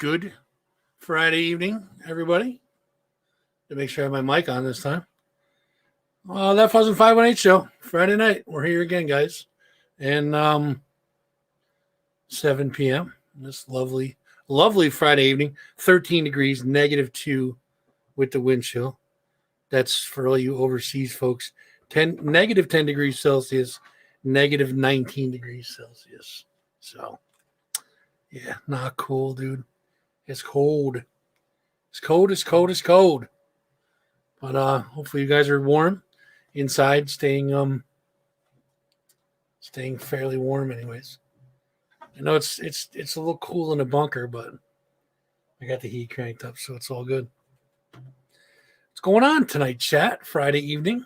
Good Friday evening, everybody. To make sure I have my mic on this time. That FUZZ and 518 show, Friday night. We're here again, guys. And 7 p.m. This lovely Friday evening. 13 degrees, -2 with the wind chill. That's for all you overseas folks. -10 degrees Celsius, -19 degrees Celsius. So, yeah, not cool, dude. It's cold. It's cold. But hopefully you guys are warm inside, staying fairly warm anyways. I know it's a little cool in the bunker, but I got the heat cranked up, so it's all good. What's going on tonight, chat? Friday evening.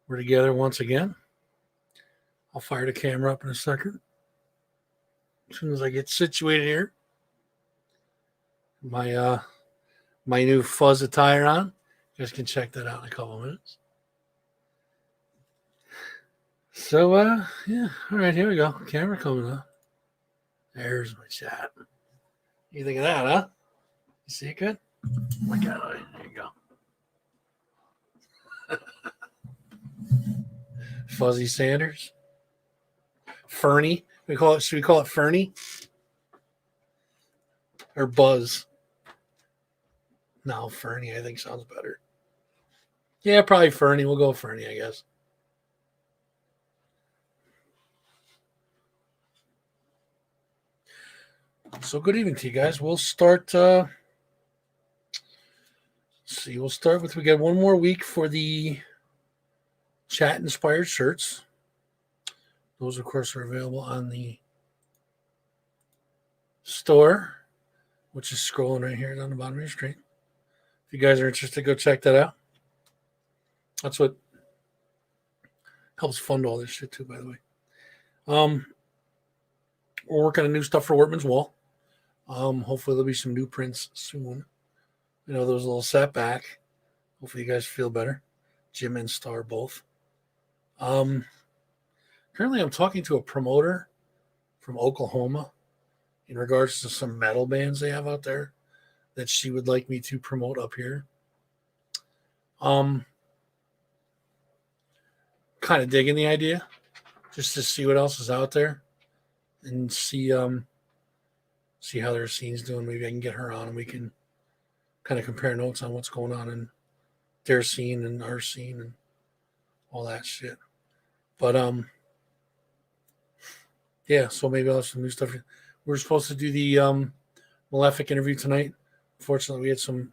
We're together once again. I'll fire the camera up in a second. As soon as I get situated here. My new FUZZ attire on. You guys can check that out in a couple of minutes. So, yeah. All right, here we go. Camera coming up. There's my chat. You think of that, huh? You see it good? Oh my God, there you go. Fuzzy Sanders. Fernie. Should we call it Fernie? Or Buzz? No, Fernie, I think sounds better. Yeah, probably Fernie. We'll go Fernie, I guess. So good evening to you guys. We'll start. We'll start with, we got one more week for the chat inspired shirts. Those, of course, are available on the store, which is scrolling right here down the bottom of your screen. If you guys are interested, go check that out. That's what helps fund all this shit too, by the way. We're working on new stuff for Workman's Wall. Hopefully there'll be some new prints soon. You know, there was a little setback. Hopefully you guys feel better. Jim and Star both. Currently I'm talking to a promoter from Oklahoma in regards to some metal bands they have out there that she would like me to promote up here. Kind of digging the idea just to see what else is out there and see how their scene's doing. Maybe I can get her on and we can kind of compare notes on what's going on in their scene and our scene and all that shit. But yeah, so maybe I'll have some new stuff. We're supposed to do the Malefic interview tonight. Unfortunately, we had some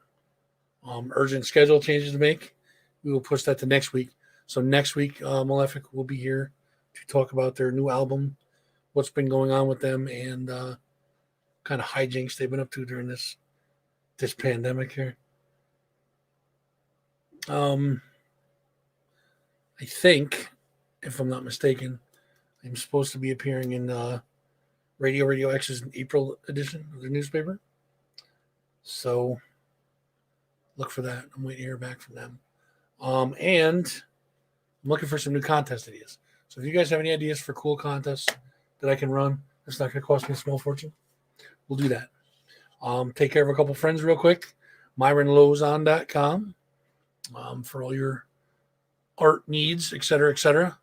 urgent schedule changes to make. We will push that to next week. So next week, Malefic will be here to talk about their new album, what's been going on with them, and kind of hijinks they've been up to during this pandemic here. I think, if I'm not mistaken, I'm supposed to be appearing in Radio X's April edition of the newspaper. So look for that. I'm waiting to hear back from them. And I'm looking for some new contest ideas. So if you guys have any ideas for cool contests that I can run, it's not going to cost me a small fortune, we'll do that. Take care of a couple friends real quick. MyronLozon.com for all your art needs, etc.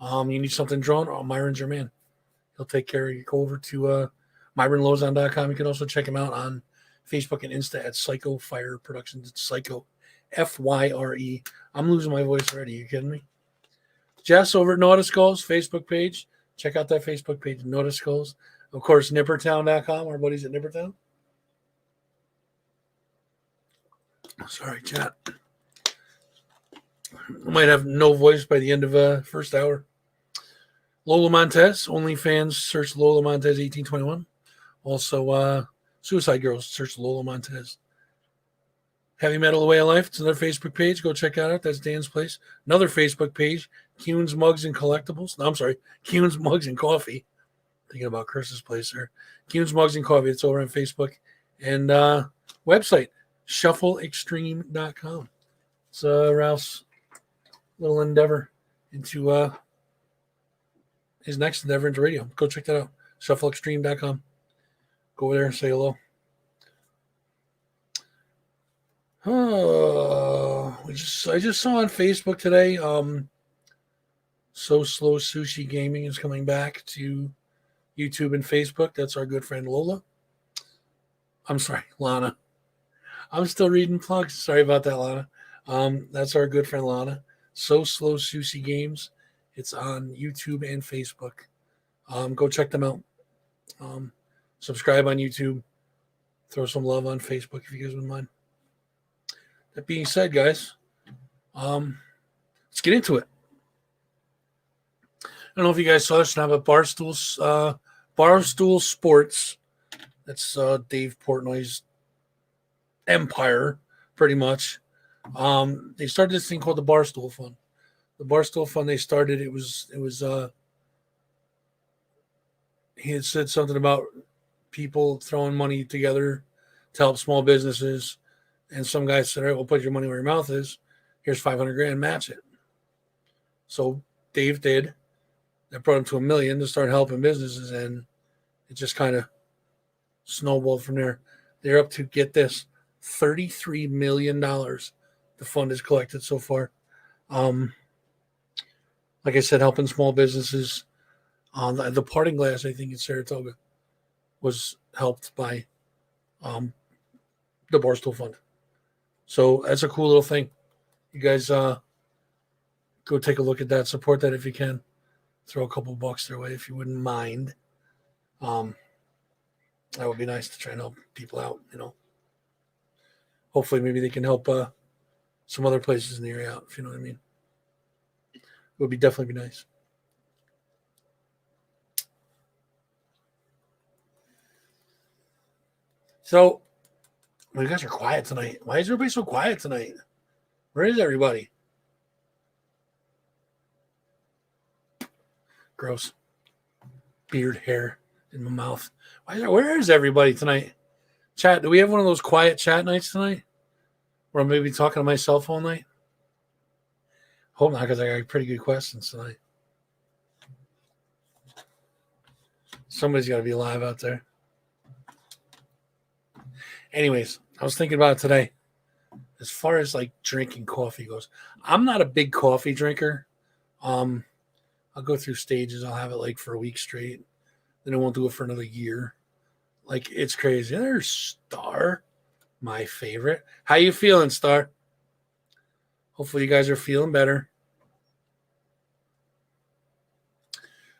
You need something drawn? Oh, Myron's your man. He'll take care of you. Go over to MyronLozon.com. You can also check him out on Facebook and Insta at Psycho Fire Productions. It's Psycho, FYRE. I'm losing my voice already. Are you kidding me? Jess over at Nautiskulls Facebook page. Check out that Facebook page, Nautiskulls. Of course, Nippertown.com. Our buddies at Nippertown. Sorry, chat. I might have no voice by the end of first hour. Lola Montez, OnlyFans, search Lola Montez 1821. Also, Suicide Girls, search Lola Montez. Heavy Metal The Way of Life, it's another Facebook page. Go check that out. That's Dan's place. Another Facebook page, Kuhn's Mugs and Collectibles. No, I'm sorry, Kuhn's Mugs and Coffee. Thinking about Chris's place there. Kuhn's Mugs and Coffee. It's over on Facebook. And website, shuffleextreme.com. It's Ralph's little endeavor into his next endeavor into radio. Go check that out. Shuffleextreme.com. Go over there and say hello. Oh, I just saw on Facebook today. So Slow Sushi Gaming is coming back to YouTube and Facebook. That's our good friend Lola. I'm sorry, Lana. I'm still reading plugs. Sorry about that, Lana. That's our good friend Lana. So Slow Sushi Games. It's on YouTube and Facebook. Go check them out. Subscribe on YouTube. Throw some love on Facebook if you guys wouldn't mind. That being said, guys, let's get into it. I don't know if you guys saw this. I have a Barstool Sports. That's Dave Portnoy's empire, pretty much. They started this thing called the Barstool Fund. The Barstool Fund they started, it was he had said something about people throwing money together to help small businesses. And some guy said, all right, we'll put your money where your mouth is. Here's 500 grand, match it. So Dave did. That brought him to $1 million to start helping businesses. And it just kind of snowballed from there. They're up to, get this, $33 million the fund has collected so far. Like I said, helping small businesses. The Parting Glass, I think, in Saratoga was helped by the Barstool Fund. So that's a cool little thing. You guys go take a look at that. Support that if you can. Throw a couple bucks their way if you wouldn't mind. That would be nice to try and help people out, you know. Hopefully maybe they can help some other places in the area out, if you know what I mean. It would definitely be nice. So, well, you guys are quiet tonight. Why is everybody so quiet tonight? Where is everybody? Gross. Beard hair in my mouth. Where is everybody tonight? Chat, do we have one of those quiet chat nights tonight? Where I'm maybe talking to myself all night? Hope not, because I got pretty good questions tonight. Somebody's got to be alive out there. Anyways, I was thinking about it today. As far as like drinking coffee goes, I'm not a big coffee drinker. I'll go through stages. I'll have it like for a week straight. Then I won't do it for another year. Like, it's crazy. There's Star, my favorite. How you feeling, Star? Hopefully you guys are feeling better.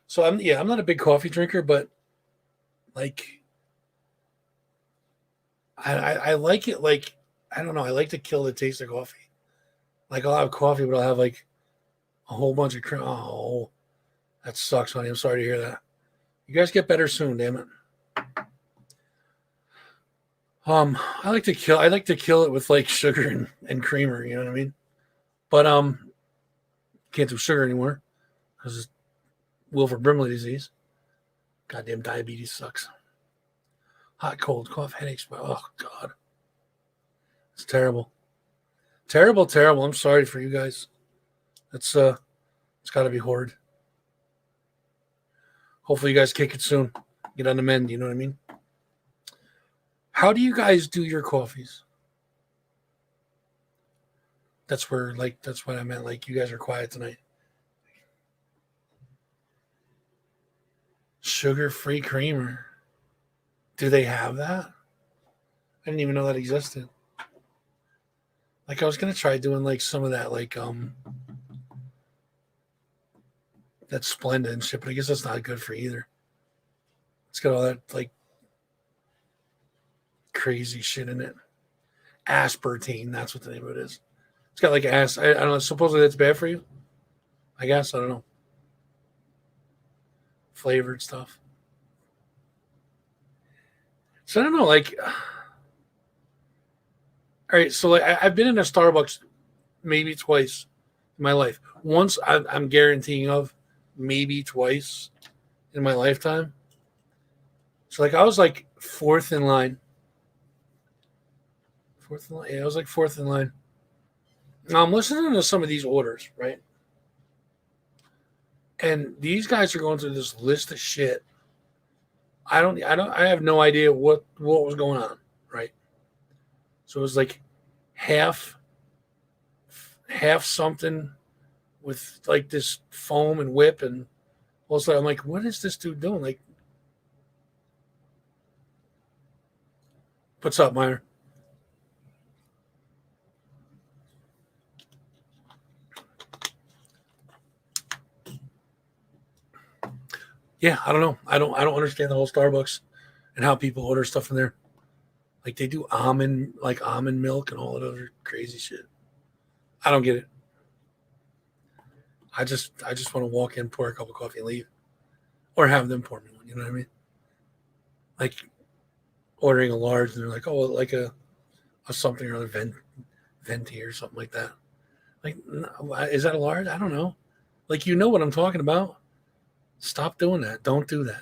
So I'm not a big coffee drinker, but like I like it. Like, I don't know. I like to kill the taste of coffee. Like, I'll have coffee, but I'll have like a whole bunch of cream. Oh, that sucks, honey. I'm sorry to hear that. You guys get better soon, damn it. I like to kill it with like sugar and creamer, you know what I mean? But can't do sugar anymore because it's Wilford Brimley disease. Goddamn diabetes sucks. Hot, cold, cough, headaches. Oh God. It's terrible. Terrible, terrible. I'm sorry for you guys. It's gotta be horrid. Hopefully you guys kick it soon. Get on the mend, you know what I mean? How do you guys do your coffees? That's what I meant. Like, you guys are quiet tonight. Sugar-free creamer. Do they have that? I didn't even know that existed. Like, I was gonna try doing like some of that, like that Splenda and shit, but I guess that's not good for either. It's got all that like crazy shit in it. Aspartame, that's what the name of it is. It's got like I don't know, supposedly that's bad for you. I guess, I don't know. Flavored stuff. So I don't know, like, all right, so like I've been in a Starbucks maybe twice in my life. Once I'm guaranteeing of, maybe twice in my lifetime. So like I was like fourth in line. Yeah, I was like fourth in line. Now I'm listening to some of these orders, right? And these guys are going through this list of shit. I have no idea what was going on, right? So it was like half something with like this foam and whip, and also I'm like, what is this dude doing? Like, what's up, Meyer? Yeah, I don't know. I don't understand the whole Starbucks and how people order stuff in there. Like they do almond milk and all that other crazy shit. I don't get it. I just want to walk in, pour a cup of coffee, and leave, or have them pour me one. You know what I mean? Like ordering a large, and they're like, oh, like a something or other venti or something like that. Like, is that a large? I don't know. Like, you know what I'm talking about. Stop doing that. Don't do that.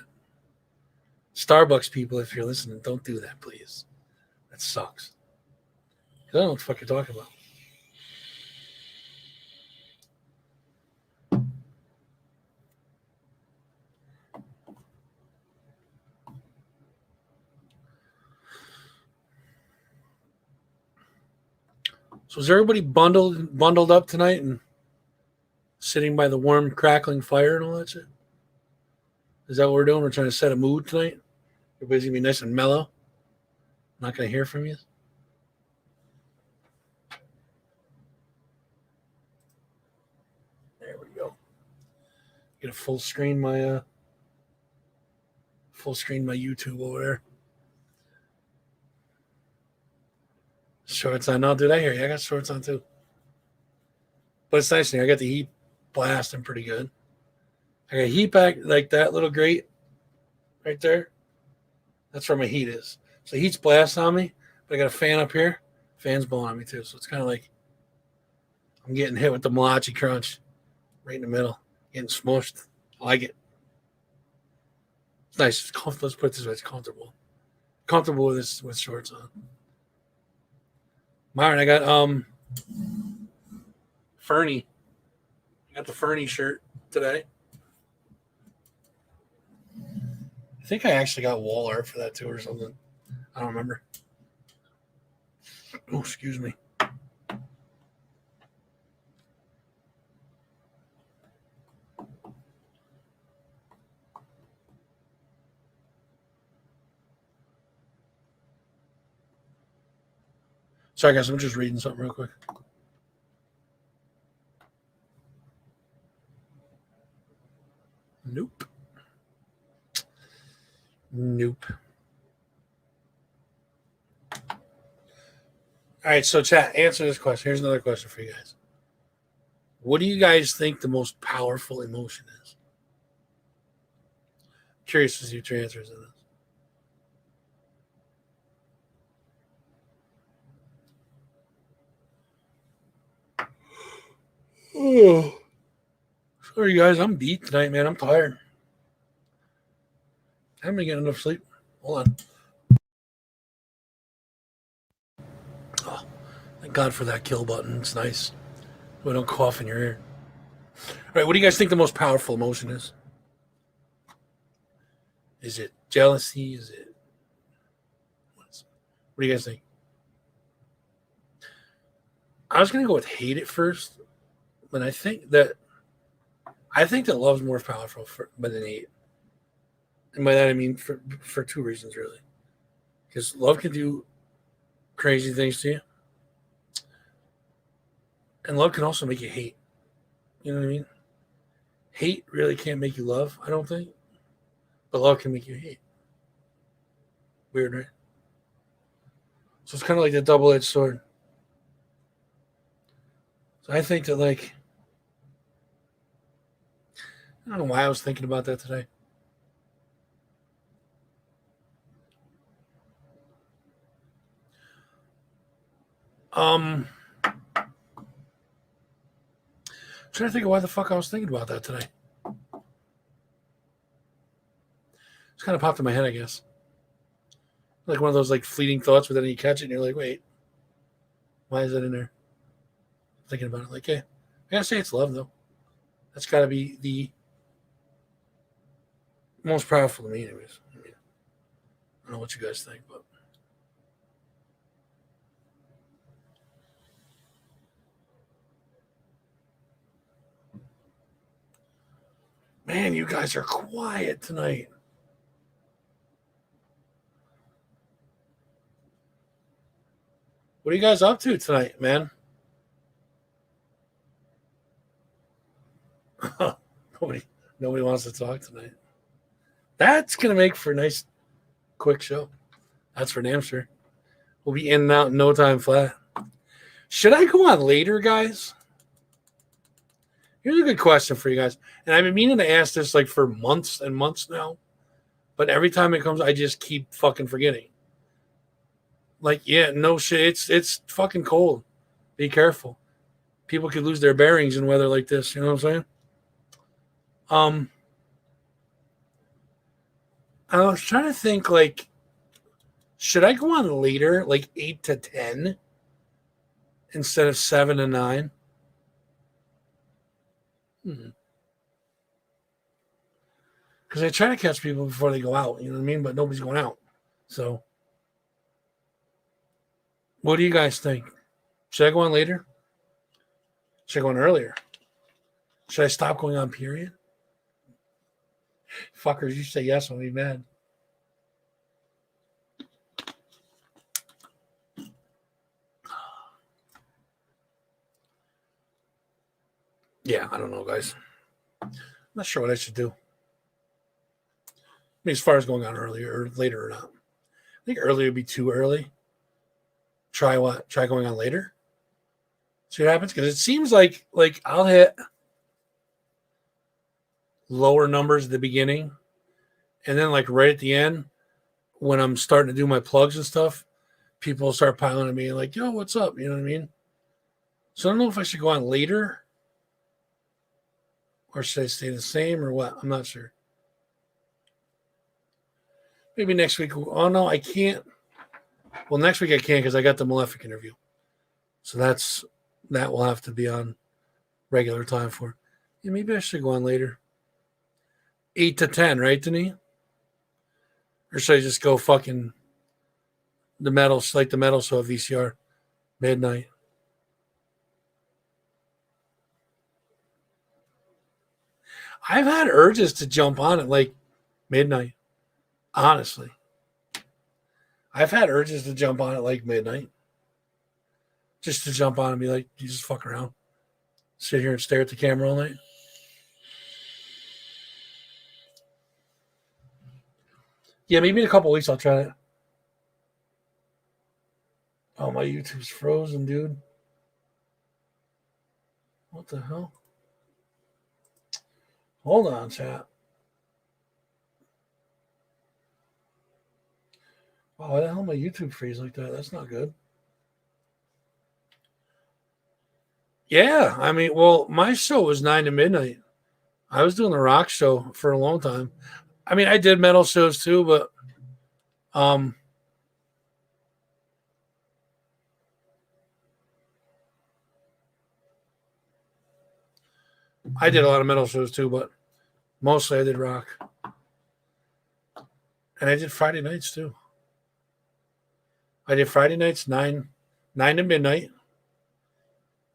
Starbucks people, if you're listening, don't do that, please. That sucks. I don't know what the fuck you're talking about. So is everybody bundled up tonight and sitting by the warm, crackling fire and all that shit? Is that what we're doing? We're trying to set a mood tonight? Everybody's going to be nice and mellow? I'm not going to hear from you? There we go. Get a full screen my YouTube over there. Shorts on. No, dude, I hear you. I got shorts on too. But it's nice. I got the heat blasting pretty good. I got heat back like that little grate right there. That's where my heat is. So heat's blasting on me, but I got a fan up here. Fan's blowing on me too. So it's kind of like I'm getting hit with the Malachi Crunch right in the middle, getting smushed. I like it. It's nice. It's comfortable. Let's put it this way. It's comfortable. Comfortable with this with shorts on. Myron, I got Fernie. I got the Fernie shirt today. I think I actually got wall art for that too or something. I don't remember. Oh, excuse me. Sorry, guys. I'm just reading something real quick. Nope. All right, so chat, answer this question. Here's another question for you guys. What do you guys think the most powerful emotion is? Curious to see what your answers to this. Oh, sorry guys, I'm beat tonight, man. I'm tired. I haven't been getting enough sleep. Hold on. Oh, thank God for that kill button. It's nice. We don't cough in your ear. All right, what do you guys think the most powerful emotion is? Is it jealousy? Is it what do you guys think? I was gonna go with hate at first, but I think that love's more powerful than hate. And by that I mean for two reasons really. Because love can do crazy things to you. And love can also make you hate. You know what I mean? Hate really can't make you love, I don't think. But love can make you hate. Weird, right? So it's kind of like the double-edged sword. So I think that, like, I don't know why I was thinking about that today. I'm trying to think of why the fuck I was thinking about that today. It's kind of popped in my head, I guess. Like one of those like fleeting thoughts, but then you catch it and you're like, wait, why is that in there? I'm thinking about it, like, yeah, I gotta say it's love though. That's gotta be the most powerful to me, anyways. I mean, I don't know what you guys think, but Man, you guys are quiet tonight. What are you guys up to tonight, man? Nobody wants to talk tonight. That's going to make for a nice, quick show. That's for damn sure. We'll be in and out in no time flat. Should I go on later, guys? Here's a good question for you guys. And I've been meaning to ask this like for months and months now. But every time it comes, I just keep fucking forgetting. Like, yeah, no shit. It's fucking cold. Be careful. People could lose their bearings in weather like this. You know what I'm saying? I was trying to think, like, should I go on later, like 8 to 10 instead of 7 to 9? Because I try to catch people before they go out, you know what I mean? But nobody's going out. So, what do you guys think? Should I go on later? Should I go on earlier? Should I stop going on, period? Fuckers, you say yes, I'll be mad. Yeah, I don't know, guys. I'm not sure what I should do. I mean, as far as going on earlier or later or not. I think earlier would be too early. Try what? Try going on later? See what happens? Because it seems like I'll hit lower numbers at the beginning, and then like right at the end, when I'm starting to do my plugs and stuff, people start piling at me like, yo, what's up? You know what I mean? So I don't know if I should go on later or should I stay the same or what? I'm not sure. Maybe next week. Oh, no, I can't. Well, next week I can't because I got the Malefic interview. So that will have to be on regular time for. Yeah, maybe I should go on later. 8 to 10, right, Denise? Or should I just go fucking the metal, like the metal show VCR, midnight? I've had urges to jump on at like midnight, honestly. I've had urges to jump on at like midnight. Just to jump on and be like, you just fuck around. Sit here and stare at the camera all night. Yeah, maybe in a couple weeks I'll try it. Oh, my YouTube's frozen, dude. What the hell? Hold on, chat. Oh, why the hell my YouTube freeze like that? That's not good. Yeah, I mean, well, my show was 9 to midnight. I was doing the rock show for a long time. I mean, I did metal shows too, but I did a lot of metal shows too, but mostly I did rock. And I did Friday nights too. I did Friday nights 9 to midnight.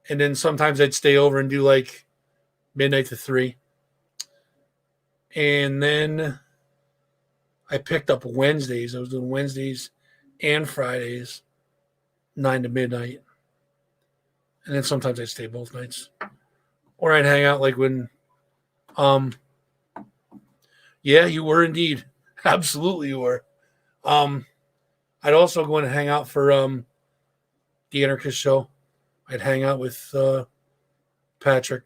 And then sometimes I'd stay over and do like midnight to 3. And then I picked up Wednesdays. I was doing Wednesdays and Fridays, 9 to midnight. And then sometimes I'd stay both nights. Or I'd hang out like when, yeah, you were indeed. Absolutely you were. I'd also go and hang out for the Anarchist show. I'd hang out with Patrick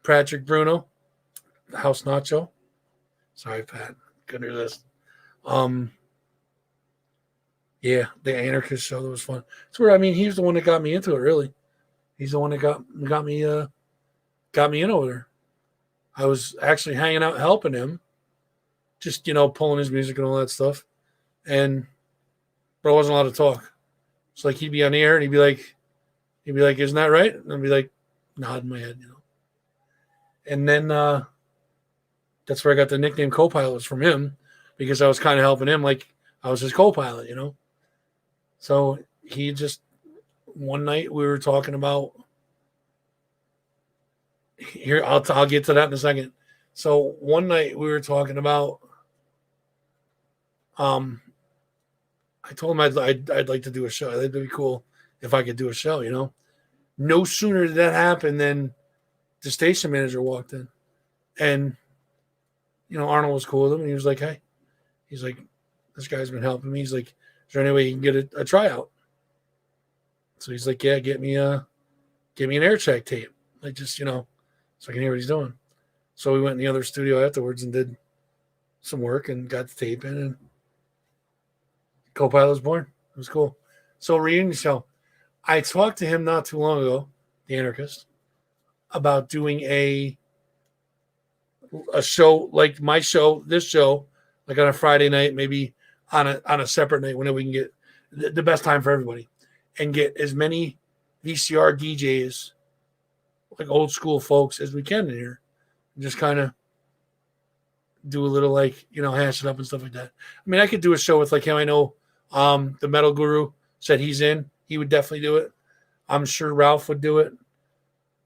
Bruno, the House Nacho. Sorry, Pat. Couldn't resist. Yeah, the Anarchist show, that was fun. It's where, I mean, he's the one that got me into it, really. He's the one that got me in over there. I was actually hanging out helping him, just, pulling his music and all that stuff. But I wasn't allowed to talk. It's like he'd be on the air and he'd be like, isn't that right? And I'd be like, nodding my head, And then that's where I got the nickname Co-Pilot, was from him, because I was kind of helping him like I was his co-pilot, So he just, one night we were talking about, here, I'll get to that in a second. So one night we were talking about, um, I told him I'd like to do a show. It'd be cool if I could do a show, you know. No sooner did that happen than the station manager walked in, and you know Arnold was cool with him, and he was like, "Hey," he's like, "This guy's been helping me." He's like, "Is there any way you can get a tryout?" So he's like, "Yeah, get me an air check tape, like just so I can hear what he's doing." So we went in the other studio afterwards and did some work and got the tape in, and Co-Pilot was born. It was cool. So reunion show. I talked to him not too long ago, the anarchist, about doing a show like my show, this show, like on a Friday night, maybe on a separate night whenever we can get the best time for everybody, and get as many VCR DJs, like old school folks, as we can in here, and just kind of do a little hash it up and stuff like that. I mean, I could do a show with like him. I know the Metal Guru said he's in. He would definitely do it. I'm sure Ralph would do it.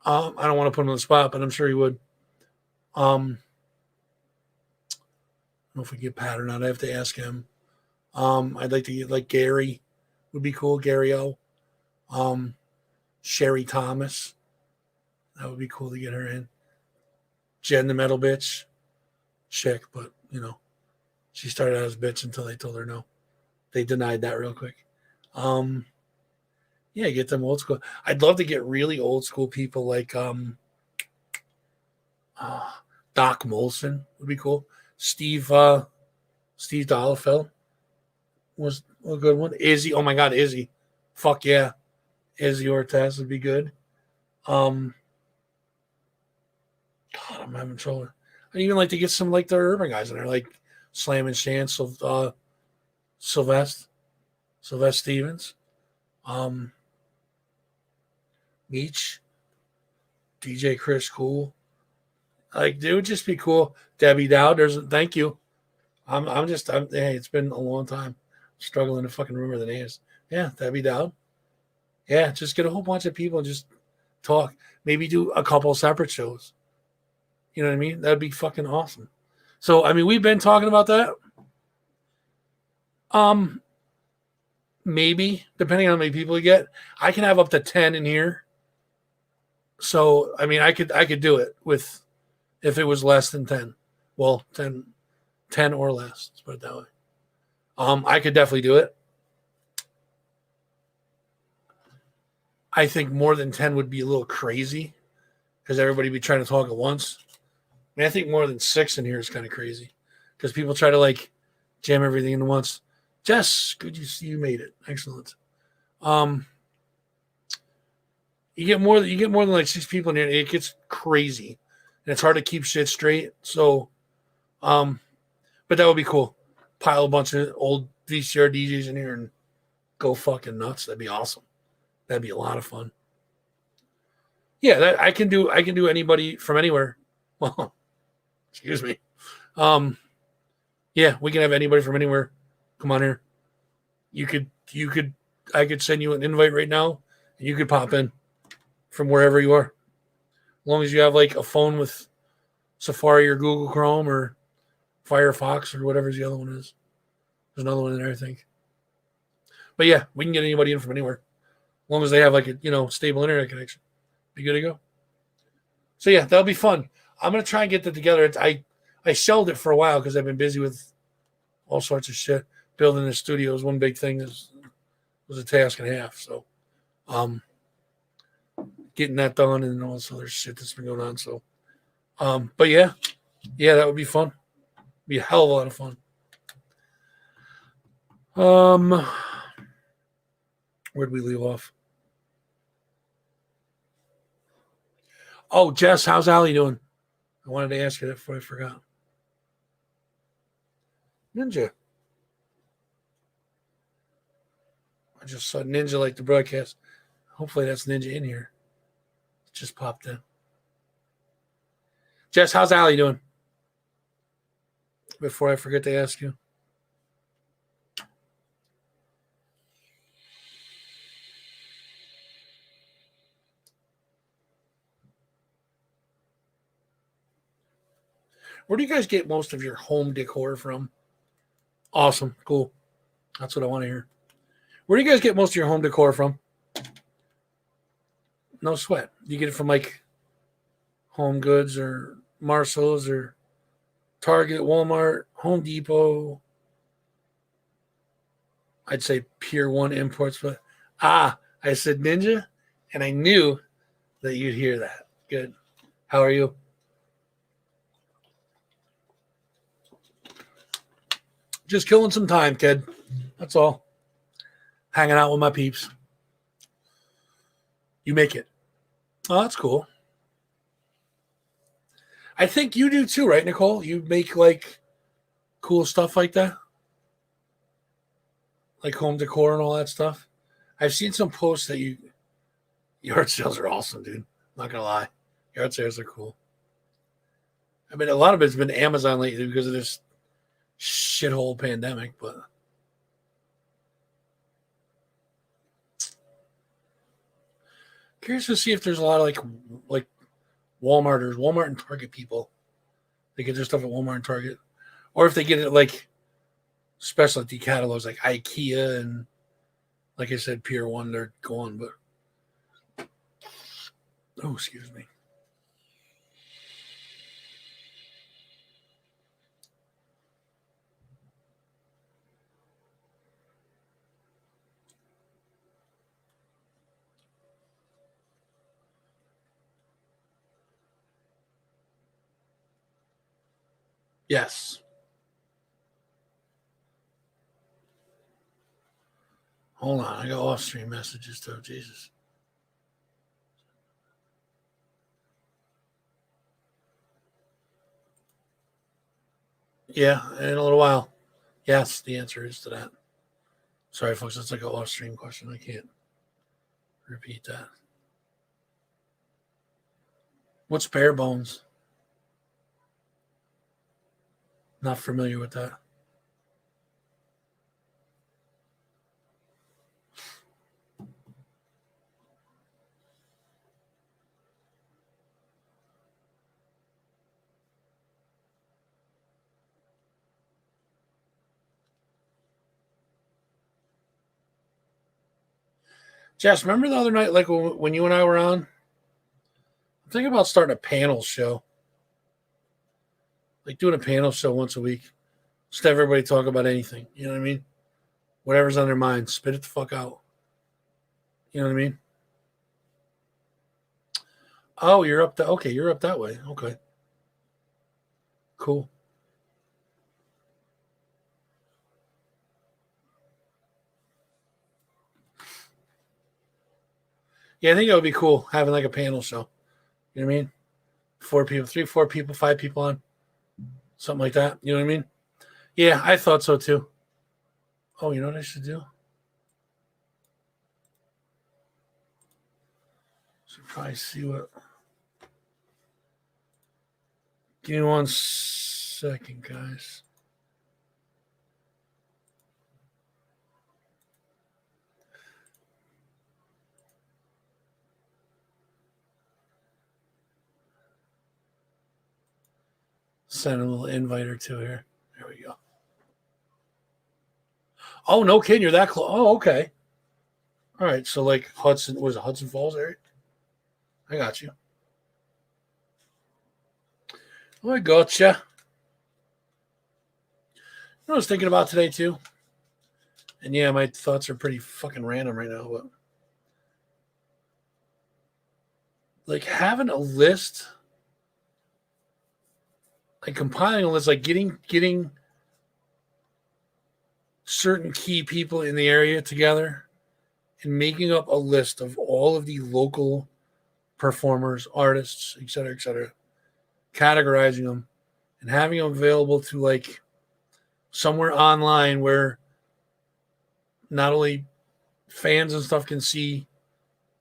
I don't want to put him on the spot, but I'm sure he would. I don't know if we get Pat or not. I have to ask him. I'd like to get like Gary would be cool. Gary O. Sherry Thomas. That would be cool to get her in. Jen the Metal Bitch. Chick, but she started out as a bitch until they told her no. They denied that real quick. Yeah, get them old school. I'd love to get really old school people like Doc Molson would be cool. Steve Dollifeld was a good one. Izzy, oh my God, Izzy. Fuck yeah. Izzy Ortez would be good. God, I'm having trouble. I'd even like to get some like the urban guys in there, like Slam and Shan, Sylvester Stevens, Meech, DJ Chris Cool. Like, it would just be cool. Debbie Dowd, thank you. Hey, it's been a long time. I'm struggling to fucking remember the names. Yeah, Debbie Dowd. Yeah, just get a whole bunch of people and just talk. Maybe do a couple separate shows. You know what I mean? That'd be fucking awesome. So, I mean, we've been talking about that. Maybe, depending on how many people we get. I can have up to 10 in here. So, I mean, I could do it with, if it was less than 10. Well, 10 or less. Let's put it that way. I could definitely do it. I think more than 10 would be a little crazy because everybody would be trying to talk at once. I mean, I think more than 6 in here is kind of crazy because people try to like jam everything in once. Jess, good you see you made it. Excellent. You get more than like 6 people in here, it gets crazy. And it's hard to keep shit straight. So but that would be cool. Pile a bunch of old VCR DJs in here and go fucking nuts. That'd be awesome. That'd be a lot of fun. Yeah, I can do anybody from anywhere. Well, excuse me. Yeah, we can have anybody from anywhere. Come on here. I could send you an invite right now, and you could pop in from wherever you are. As long as you have like a phone with Safari or Google Chrome or Firefox or whatever the other one is. There's another one in there, I think. But yeah, we can get anybody in from anywhere. As long as they have like a stable internet connection. Be good to go. So yeah, that'll be fun. I'm gonna try and get that together. I shelved it for a while because I've been busy with all sorts of shit. Building the studio is one big thing. Was a task and a half. So getting that done and all this other shit that's been going on. So but yeah, that would be fun. Be a hell of a lot of fun. Where'd we leave off? Oh, Jess, how's Allie doing? I wanted to ask you that before I forgot. Ninja. I just saw Ninja like the broadcast. Hopefully that's Ninja in here. It just popped in. Jess, how's Allie doing? Before I forget to ask you. Where do you guys get most of your home decor from? Awesome. Cool. That's what I want to hear. Where do you guys get most of your home decor from? No sweat. Do you get it from like Home Goods or Marshall's or Target, Walmart, Home Depot? I'd say Pier 1 Imports, but I said Ninja, and I knew that you'd hear that. Good. How are you? Just killing some time, kid. That's all. Hanging out with my peeps. You make it. Oh, that's cool. I think you do too, right, Nicole? You make like cool stuff like that? Like home decor and all that stuff? I've seen some posts that yard sales are awesome, dude. Not gonna lie. Yard sales are cool. I mean, a lot of it's been Amazon lately because of this shithole pandemic, but curious to see if there's a lot of like Walmart and Target people. They get their stuff at Walmart and Target, or if they get it like specialty catalogs like IKEA and like I said, Pier 1, they're gone. But oh, excuse me. Yes. Hold on, I got off-stream messages too. Jesus. Yeah, in a little while. Yes, the answer is to that. Sorry, folks, that's like an off-stream question. I can't repeat that. What's bare bones? Not familiar with that. Jess, remember the other night, like when you and I were on? I'm thinking about starting a panel show. Like doing a panel show once a week. Just have everybody talk about anything. You know what I mean? Whatever's on their mind, spit it the fuck out. You know what I mean? Oh, you're up that. Okay, you're up that way. Okay, cool. Yeah, I think it would be cool having like a panel show. You know what I mean? 4 people, 3, 4 people, 5 people on, something like that. You know what I mean? Yeah, I thought so too. Oh, you know what I should do? Should probably see what. Give me 1 second, guys. Send a little invite or two here. There we go. Oh, no kidding. You're that close. Oh, okay. All right. So, like Hudson, was it Hudson Falls area? I got you. Oh, I gotcha. You know what I was thinking about today, too? And yeah, my thoughts are pretty fucking random right now, but like having a list, like compiling a list, like getting certain key people in the area together and making up a list of all of the local performers, artists, et cetera, categorizing them and having them available to like somewhere online where not only fans and stuff can see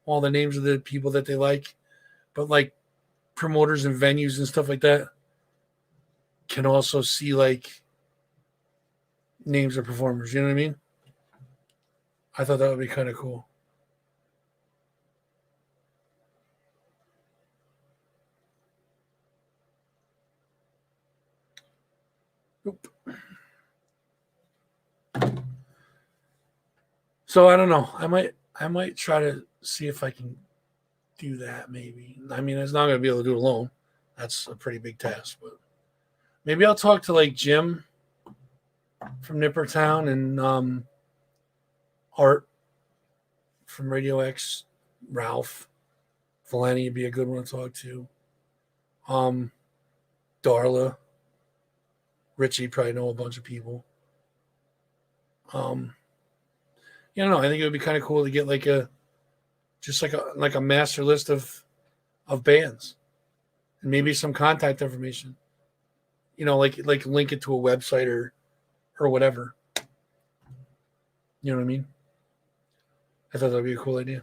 all the names of the people that they like, but like promoters and venues and stuff like that can also see like names of performers. You know what I mean? I thought that would be kind of cool. So I don't know. I might try to see if I can do that. Maybe. I mean, it's not going to be able to do it alone. That's a pretty big task. But maybe I'll talk to like Jim from Nippertown and Art from Radio X, Ralph Valani would be a good one to talk to. Darla, Richie probably know a bunch of people. You know, I think it would be kind of cool to get like a master list of bands and maybe some contact information. You know, like link it to a website or whatever. You know what I mean? I thought that'd be a cool idea.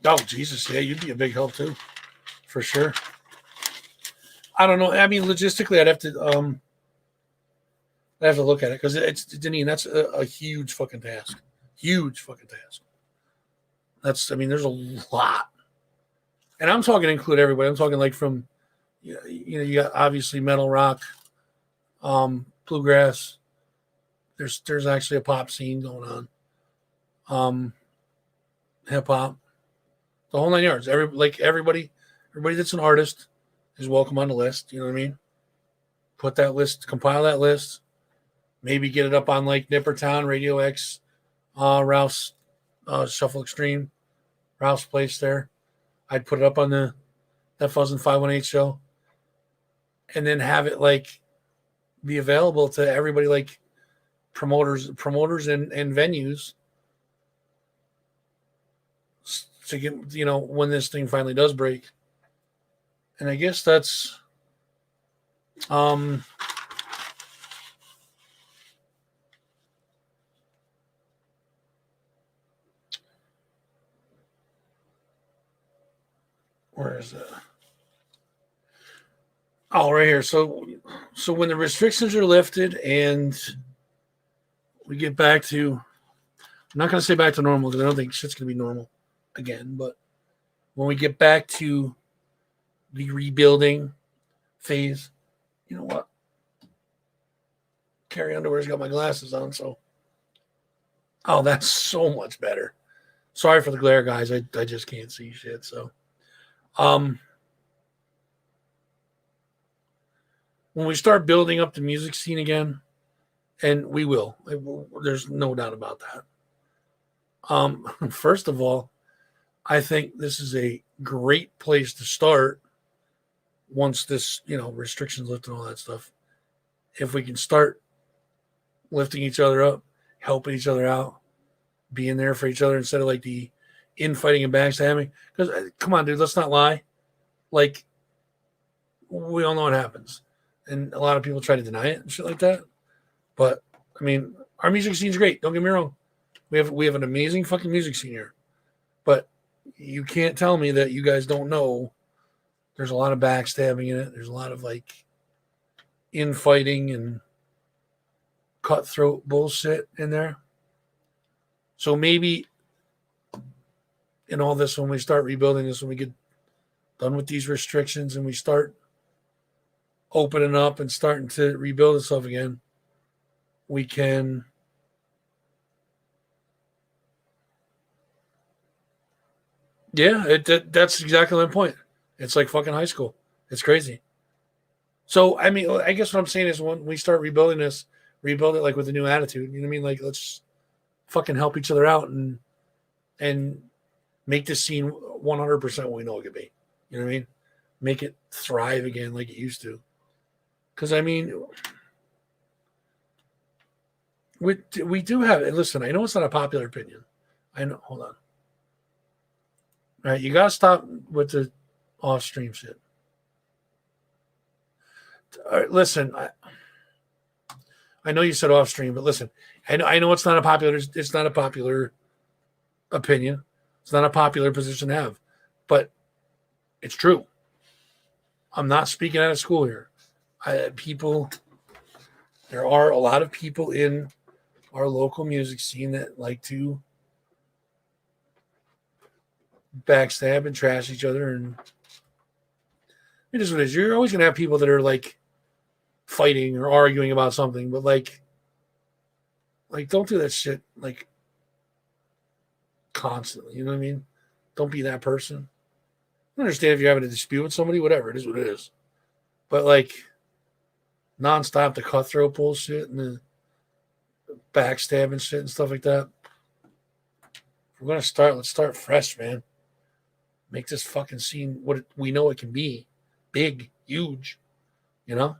Oh, Jesus, yeah, you'd be a big help too, for sure. I don't know. I mean, logistically, I'd have to look at it because it's Deneen. That's a huge fucking task. Huge fucking task. I mean, there's a lot, and I'm talking include everybody. I'm talking like from, you know, you got obviously metal, rock, bluegrass. There's actually a pop scene going on, hip hop. The whole 9 yards. Everybody that's an artist is welcome on the list. You know what I mean? Put that list, compile that list, maybe get it up on like Nippertown, Radio X, Ralph's Shuffle Extreme, Ralph's place there. I'd put it up on that FUZZ and 518 show, and then have it like be available to everybody, like promoters and venues, to get, you know, when this thing finally does break. And I guess that's where is it? Oh, right here. So when the restrictions are lifted and we get back to, I'm not going to say back to normal because I don't think shit's going to be normal again, but when we get back to the rebuilding phase, you know what? Carrie Underwear's got my glasses on, so. Oh, that's so much better. Sorry for the glare, guys. I just can't see shit. So, when we start building up the music scene again, and we will, there's no doubt about that. First of all, I think this is a great place to start once this, you know, restrictions lift and all that stuff. If we can start lifting each other up, helping each other out, being there for each other instead of like the infighting and backstabbing. Because come on, dude, let's not lie. Like, we all know what happens, and a lot of people try to deny it and shit like that. But I mean, our music scene's great. Don't get me wrong. We have an amazing fucking music scene here. But you can't tell me that you guys don't know there's a lot of backstabbing in it. There's a lot of like infighting and cutthroat bullshit in there. So maybe in all this, when we start rebuilding this, when we get done with these restrictions and we start opening up and starting to rebuild itself again, we can that's exactly my point. It's like fucking high school. It's crazy. So, I mean, I guess what I'm saying is when we start rebuilding this, rebuild it like with a new attitude. You know what I mean? Like, let's fucking help each other out and make this scene 100% what we know it could be. You know what I mean? Make it thrive again like it used to. Because, I mean, we do have it. Listen, I know it's not a popular opinion. I know. Hold on. All right, you got to stop with the off-stream shit. All right, listen, I know you said off-stream, but listen, I know it's not a popular opinion. It's not a popular position to have, but it's true. I'm not speaking out of school here. There are a lot of people in our local music scene that like to backstab and trash each other and It is what it is. You're always gonna have people that are like fighting or arguing about something, but like don't do that shit like constantly. You know what I mean? Don't be that person. I understand if you're having a dispute with somebody, whatever. It is what it is. But like nonstop the cutthroat bullshit and the backstabbing shit and stuff like that. If we're gonna start, let's start fresh, man. Make this fucking scene what we know it can be. Big, huge, you know?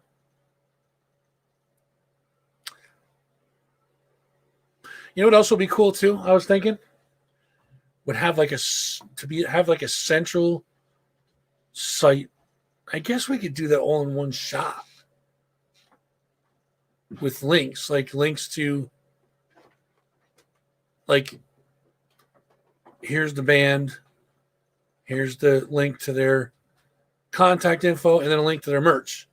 You know what else would be cool too? I was thinking would have like have like a central site. I guess we could do that all in one shot with links, like links to like here's the band, here's the link to their contact info, and then a link to their merch.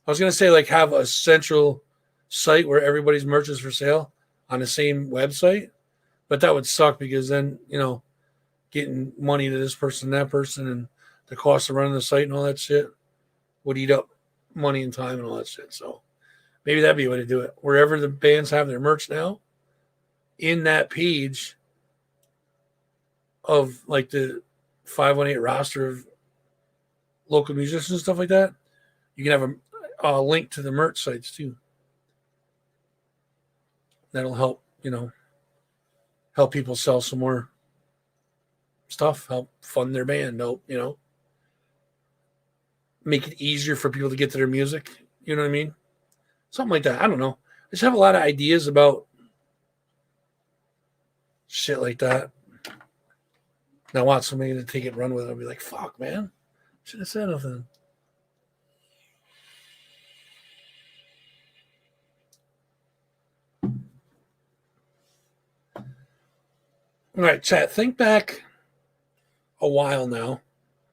I was gonna say like have a central site where everybody's merch is for sale on the same website, but that would suck because then, you know, getting money to this person, that person, and the cost of running the site and all that shit would eat up money and time and all that shit. So maybe that'd be a way to do it. Wherever the bands have their merch now, in that page of like the 518 roster of local musicians and stuff like that, you can have a link to the merch sites too. That'll help, you know, help people sell some more stuff, help fund their band, you know, make it easier for people to get to their music. You know what I mean? Something like that. I don't know. I just have a lot of ideas about shit like that. And I want somebody to take it and run with it. I'll be like, fuck, man. Should have said nothing. All right, chat. Think back a while now.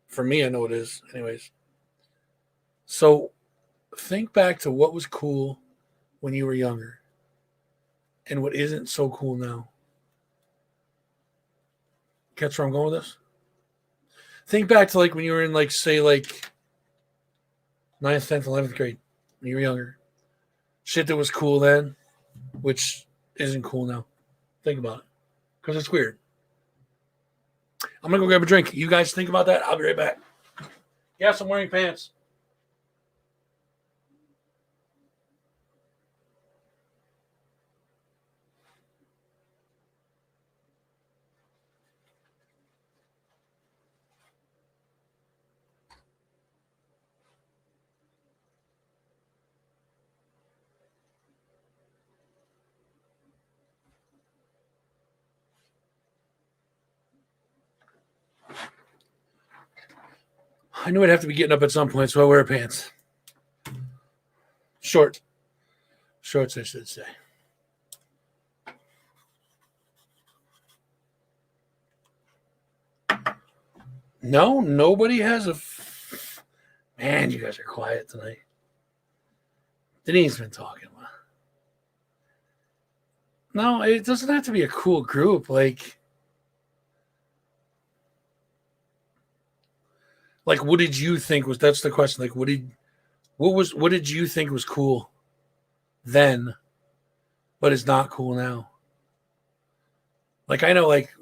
For me, I know it is. Anyways. So think back to what was cool when you were younger and what isn't so cool now. Catch where I'm going with this? Think back to like when you were in like, say, like 9th, 10th, 11th grade when you were younger. Shit that was cool then, which isn't cool now. Think about it. Because it's weird. I'm going to go grab a drink. You guys think about that. I'll be right back. Yes, I'm wearing pants. I knew I'd have to be getting up at some point, so I wear pants. Shorts, I should say. No, nobody has a... Man, you guys are quiet tonight. Denise's been talking. No, it doesn't have to be a cool group. Like, what did you think was... That's the question. Like, what did you think was cool then, but it's not cool now? Like, I know, like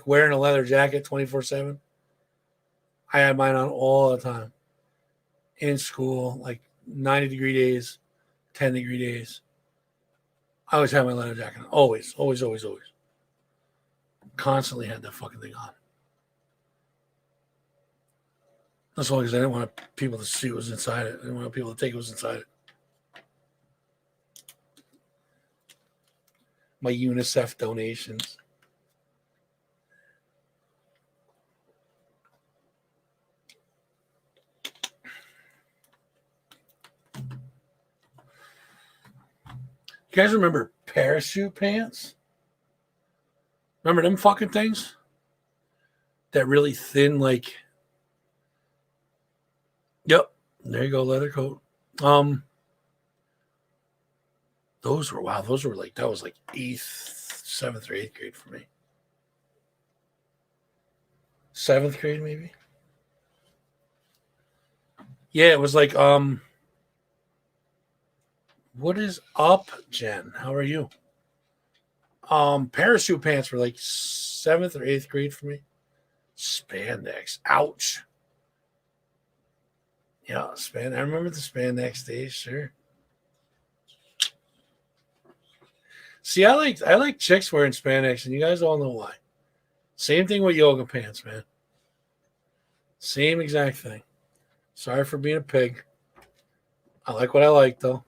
wearing a leather jacket 24/7. I had mine on all the time. In school, like 90-degree days, 10-degree days. I always had my leather jacket on. Always. Constantly had that fucking thing on. That's only because I didn't want people to see what was inside it. I didn't want people to think it was inside it. My UNICEF donations. You guys remember parachute pants? Remember them fucking things? That really thin, like... Yep. There you go, leather coat. Those were like, that was like 7th or 8th grade for me. 7th grade, maybe. Yeah, it was like, what is up, Jen? How are you? Parachute pants were like 7th or 8th grade for me. Spandex. Ouch. Yeah, I remember the spandex days, sure. See, I like chicks wearing spandex, and you guys all know why. Same thing with yoga pants, man. Same exact thing. Sorry for being a pig. I like what I like, though.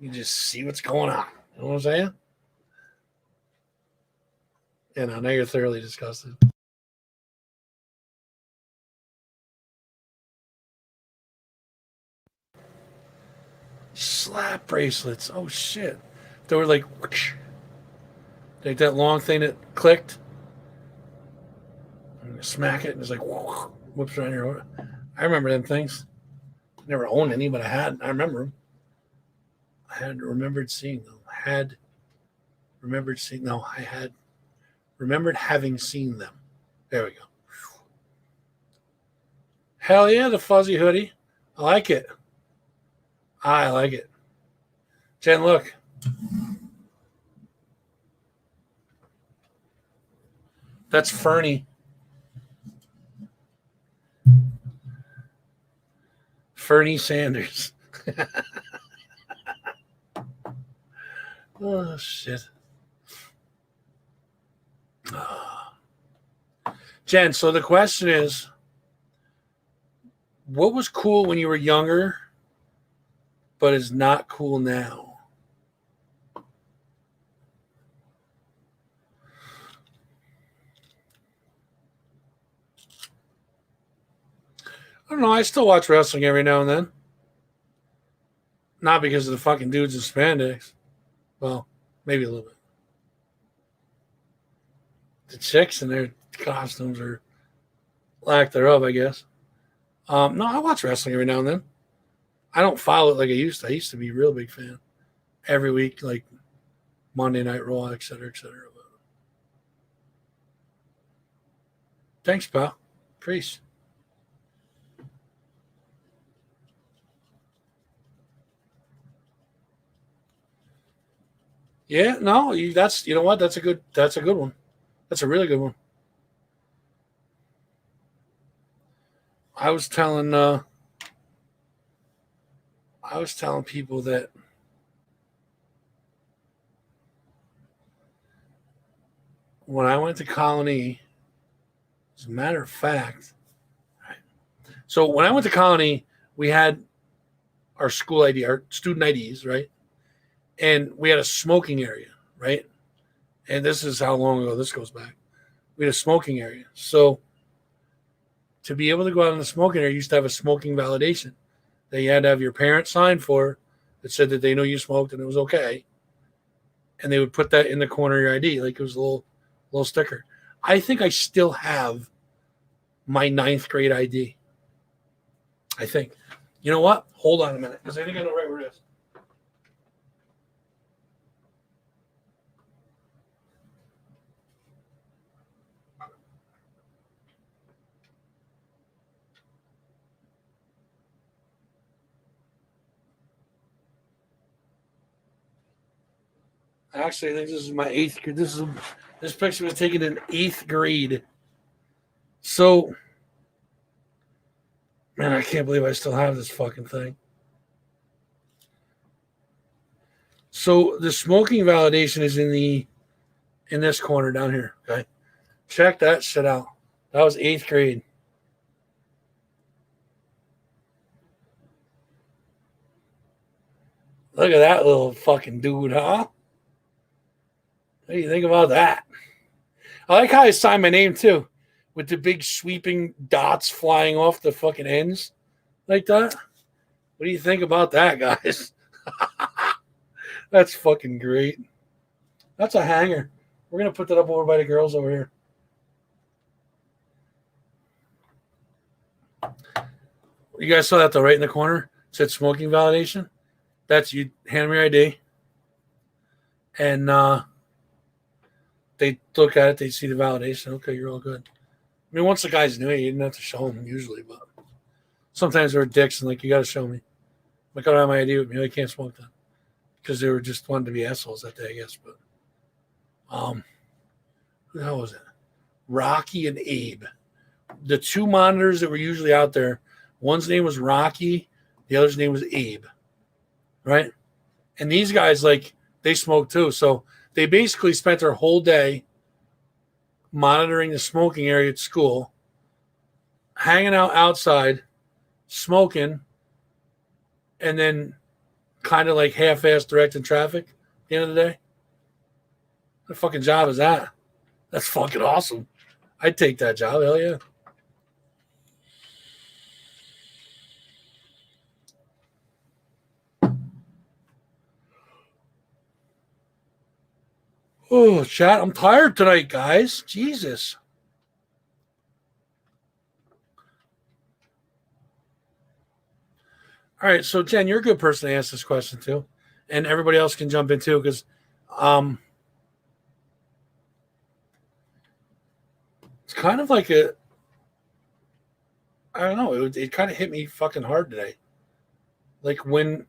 You just see what's going on. You know what I'm saying? And I know you're thoroughly disgusted. Slap bracelets. Oh, shit. They were like that long thing that clicked. And you smack it, and it's like whoops around your. I remember them things. Never owned any, but I remember them. I had remembered seeing them. I had remembered having seen them. There we go. Hell yeah, the fuzzy hoodie. I like it. I like it. Jen, look. That's Fernie. Fernie Sanders. Oh, shit. Jen, so the question is, what was cool when you were younger, but is not cool now? I don't know. I still watch wrestling every now and then. Not because of the fucking dudes in spandex. Well, maybe a little bit. The chicks and their costumes or lack thereof, I guess. No, I watch wrestling every now and then. I don't follow it like I used to. I used to be a real big fan. Every week, like Monday Night Raw, et cetera, et cetera. Thanks, pal. Priest. Yeah, no, that's you know what? That's a good one. That's a really good one. I was telling people that when I went to Colony, as a matter of fact, so when I went to Colony, we had our school ID, our student IDs, right? And we had a smoking area, right? And this is how long ago this goes back. We had a smoking area. So to be able to go out in the smoking area, you used to have a smoking validation that you had to have your parents sign for that said that they know you smoked and it was okay. And they would put that in the corner of your ID, like it was a little sticker. I think I still have my 9th grade ID. I think. You know what? Hold on a minute, because I think I know right where it is. Actually, I think this is my 8th grade. This picture was taken in 8th grade. So, man, I can't believe I still have this fucking thing. So the smoking validation is in this corner down here. Okay, check that shit out. That was 8th grade. Look at that little fucking dude, huh? What do you think about that? I like how I signed my name too, with the big sweeping dots flying off the fucking ends like that. What do you think about that, guys? That's fucking great. That's a hanger. We're gonna put that up over by the girls over here. You guys saw that though, right in the corner? It said smoking validation. That's you. Hand me your ID, and they look at it. They see the validation. Okay, you're all good. I mean, once the guys knew it, you didn't have to show them usually, but sometimes they were dicks and like, you got to show me. Like, I don't have my ID with me. I can't smoke them because they were just wanting to be assholes that day, I guess. But who the hell was it? Rocky and Abe. The two monitors that were usually out there, one's name was Rocky, the other's name was Abe, right? And these guys, like, they smoke too. So they basically spent their whole day monitoring the smoking area at school, hanging out outside, smoking, and then kind of like half-ass directing traffic at the end of the day. What fucking job is that? That's fucking awesome. I'd take that job. Hell yeah. Oh, chat. I'm tired tonight, guys. Jesus. All right. So, Jen, you're a good person to ask this question too. And everybody else can jump in too because it's kind of like I don't know. It kind of hit me fucking hard today. Like when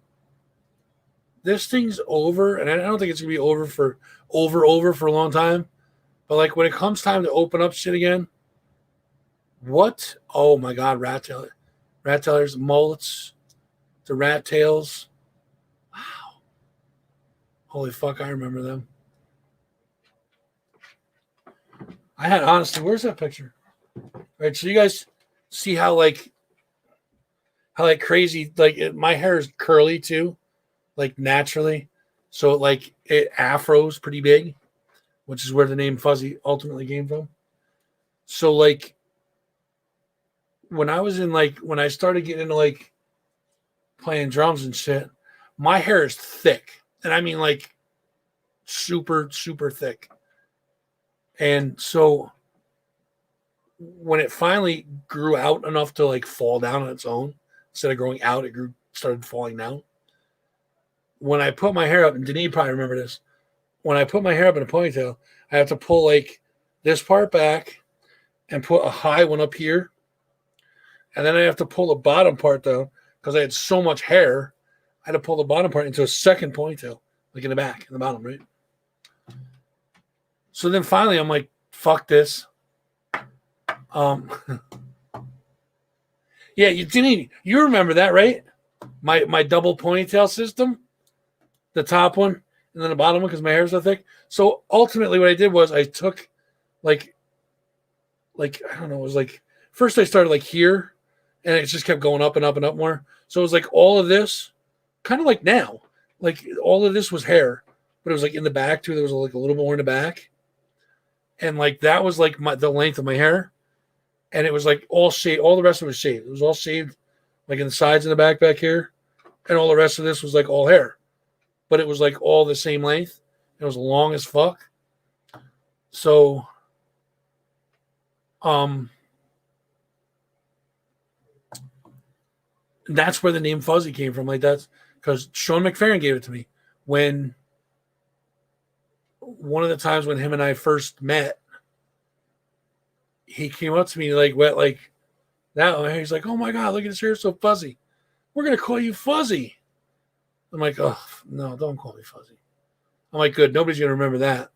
this thing's over, and I don't think it's going to be over for a long time. But like when it comes time to open up shit again, what? Oh my God, rat tailors, mullets, the rat tails. Wow. Holy fuck, I remember them. I had, honestly, where's that picture? All right, so you guys see how crazy, like my hair is curly too, like naturally. So like it afros pretty big, which is where the name Fuzzy ultimately came from. So like when I started getting into like playing drums and shit, my hair is thick. And I mean like super, super thick. And so when it finally grew out enough to like fall down on its own, instead of growing out, it started falling down. When I put my hair up, and Denise probably remember this, when I put my hair up in a ponytail, I have to pull like this part back and put a high one up here. And then I have to pull the bottom part down because I had so much hair. I had to pull the bottom part into a second ponytail, like in the back, in the bottom, right? So then finally I'm like, fuck this. Yeah, you remember that, right? My double ponytail system, the top one and then the bottom one because my hair is so thick. So ultimately what I did was I took like I don't know, it was like first I started like here and it just kept going up and up and up more. So it was like all of this, kind of like now, like all of this was hair, but it was like in the back too. There was like a little more in the back. And like that was like the length of my hair. And it was like all shaved. All the rest of it was shaved. It was all shaved like in the sides and the back here. And all the rest of this was like all hair. But it was like all the same length. It was long as fuck. So that's where the name Fuzzy came from. Like that's because Sean McFerrin gave it to me when one of the times when him and I first met, he came up to me like that. He's like, "Oh my God, look at his hair, so fuzzy. We're gonna call you Fuzzy." I'm like, "Oh no, don't call me Fuzzy." I'm like, "Good, nobody's gonna remember that."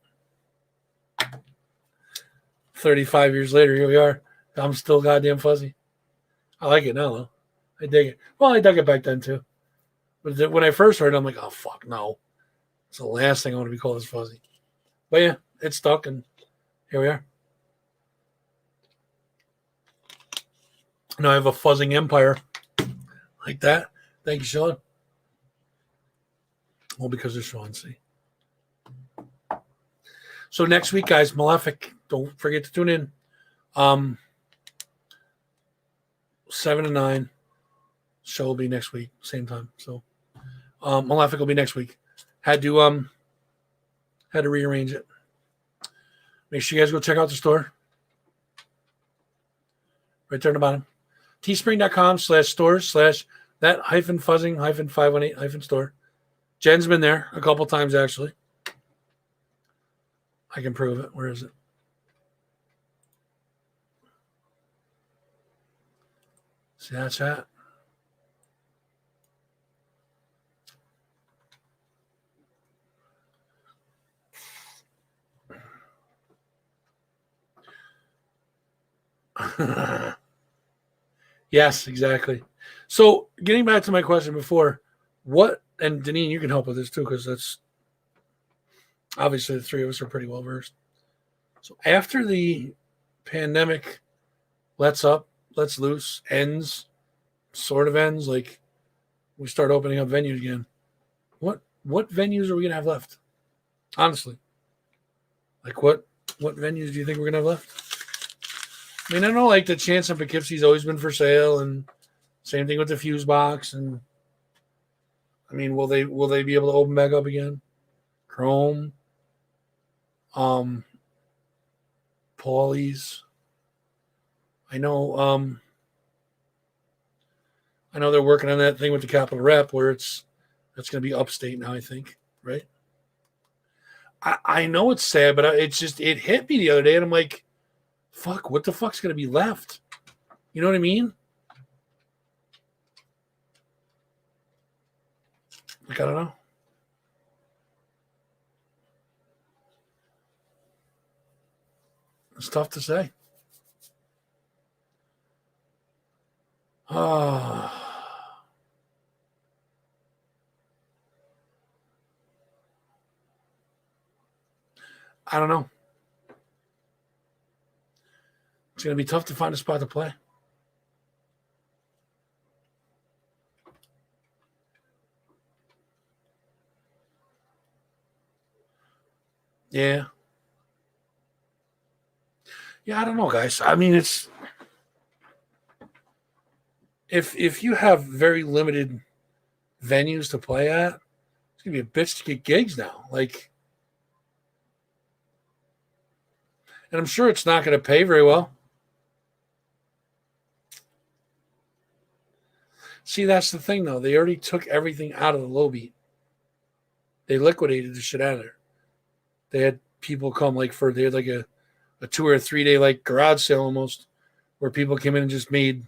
35 years later, here we are. I'm still goddamn Fuzzy. I like it now, though. I dig it. Well, I dug it back then too. But when I first heard it, I'm like, "Oh fuck, no." It's the last thing I want to be called is Fuzzy. But yeah, it stuck, and here we are. Now I have a fuzzing empire like that. Thank you, Sean. Well, because of Sean, see. So next week, guys, Malefic. Don't forget to tune in. 7 to 9. Show will be next week, same time. So Malefic will be next week. Had to rearrange it. Make sure you guys go check out the store. Right there in the bottom. teespring.com/store/that-fuzzing-518-store. Jen's been there a couple times, actually. I can prove it. Where is it? See that chat? Yes, exactly. So getting back to my question before, what, and Deneen, you can help with this too, because that's obviously the three of us are pretty well versed. So after the pandemic lets up, lets loose, ends, sort of ends, like we start opening up venues again. What venues are we gonna have left? Honestly. Like what venues do you think we're gonna have left? I mean, I know like the Chance in Poughkeepsie's always been for sale, and same thing with the Fuse Box. And I mean, will they be able to open back up again? Chrome, um, Paulie's. I know they're working on that thing with the Capitol Rep where that's going to be upstate now, I think, right? I know it's sad, but it hit me the other day, and I'm like, fuck, what the fuck's going to be left? You know what I mean? Like, I don't know. It's tough to say. I don't know. It's going to be tough to find a spot to play. Yeah. Yeah, I don't know, guys. I mean, it's if you have very limited venues to play at, it's gonna be a bitch to get gigs now. Like, and I'm sure it's not gonna pay very well. See, that's the thing though. They already took everything out of the low beat. They liquidated the shit out of there. They had people come they had like a 2 or 3 day like garage sale almost, where people came in and just made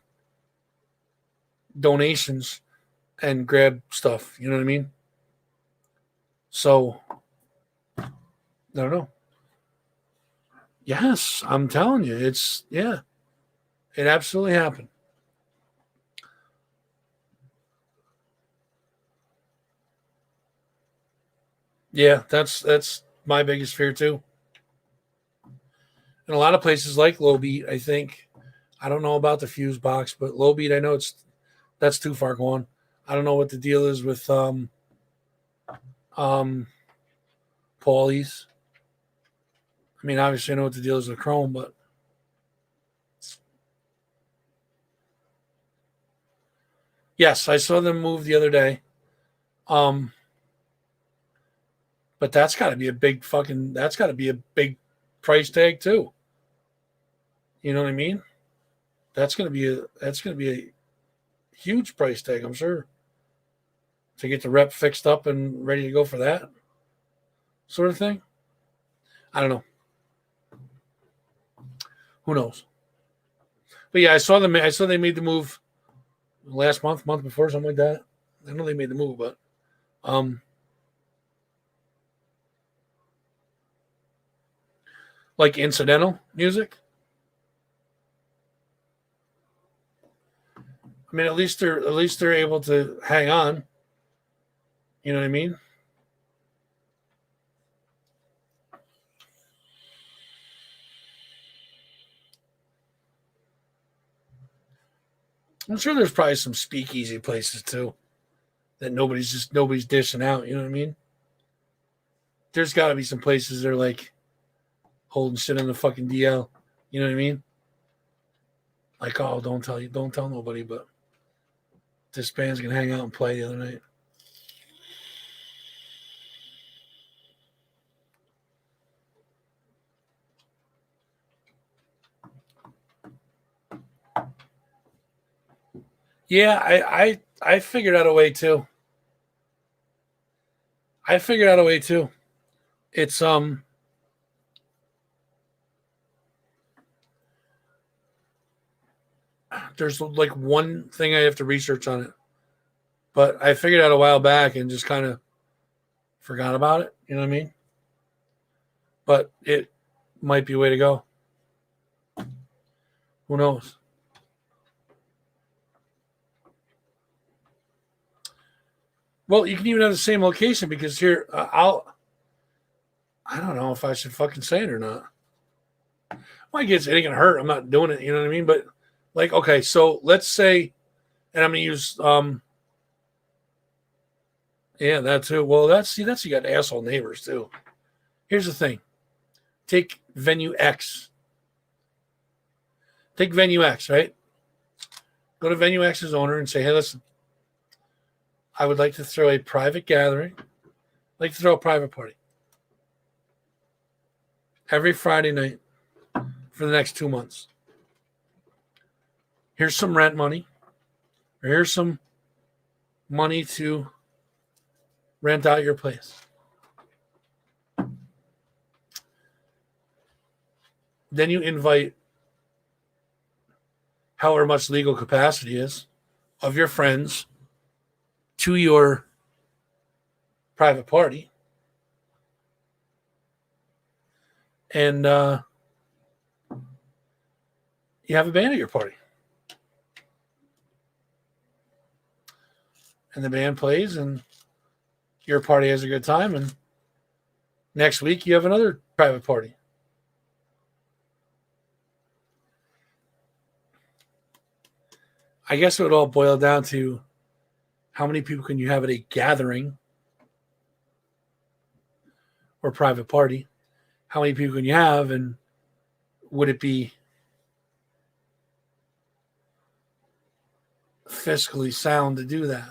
donations and grabbed stuff. You know what I mean? So I don't know. Yes, I'm telling you, it absolutely happened. Yeah, that's my biggest fear too. In a lot of places like Low Beat, I think I don't know about the Fuse Box, but Low Beat, I know that's too far gone. I don't know what the deal is with um Paulie's. I mean, obviously I know what the deal is with Chrome, but yes, I saw them move the other day. Um, but that's got to be a big price tag too. You know what I mean? That's gonna be a huge price tag, I'm sure, to get the rep fixed up and ready to go for that sort of thing. I don't know. Who knows? But yeah, I saw them. I saw they made the move last month before, something like that. I know they made the move, but um, like incidental music. I mean, at least they're able to hang on. You know what I mean? I'm sure there's probably some speakeasy places too that nobody's dishing out. You know what I mean? There's got to be some places that are like holding shit on the fucking DL. You know what I mean? Like, oh, don't tell nobody, but this band's gonna hang out and play the other night. Yeah, I figured out a way too. I figured out a way too. It's there's like one thing I have to research on it, but I figured out a while back and just kind of forgot about it. You know what I mean? But it might be a way to go. Who knows? Well, you can even have the same location because here, I don't know if I should fucking say it or not. Well, I guess it ain't gonna hurt. I'm not doing it. You know what I mean? But like, okay, so let's say, and I'm gonna use, yeah, that too. Well, that's you got asshole neighbors too. Here's the thing: take venue X. Take venue X, right? Go to venue X's owner and say, hey, listen, I would like to throw a private gathering. I'd like to throw a private party every Friday night for the next 2 months. Here's some rent money. Or here's some money to rent out your place. Then you invite however much legal capacity is of your friends to your private party. And you have a band at your party. And the band plays and your party has a good time. And next week you have another private party. I guess it would all boil down to how many people can you have at a gathering or private party? How many people can you have, and would it be fiscally sound to do that?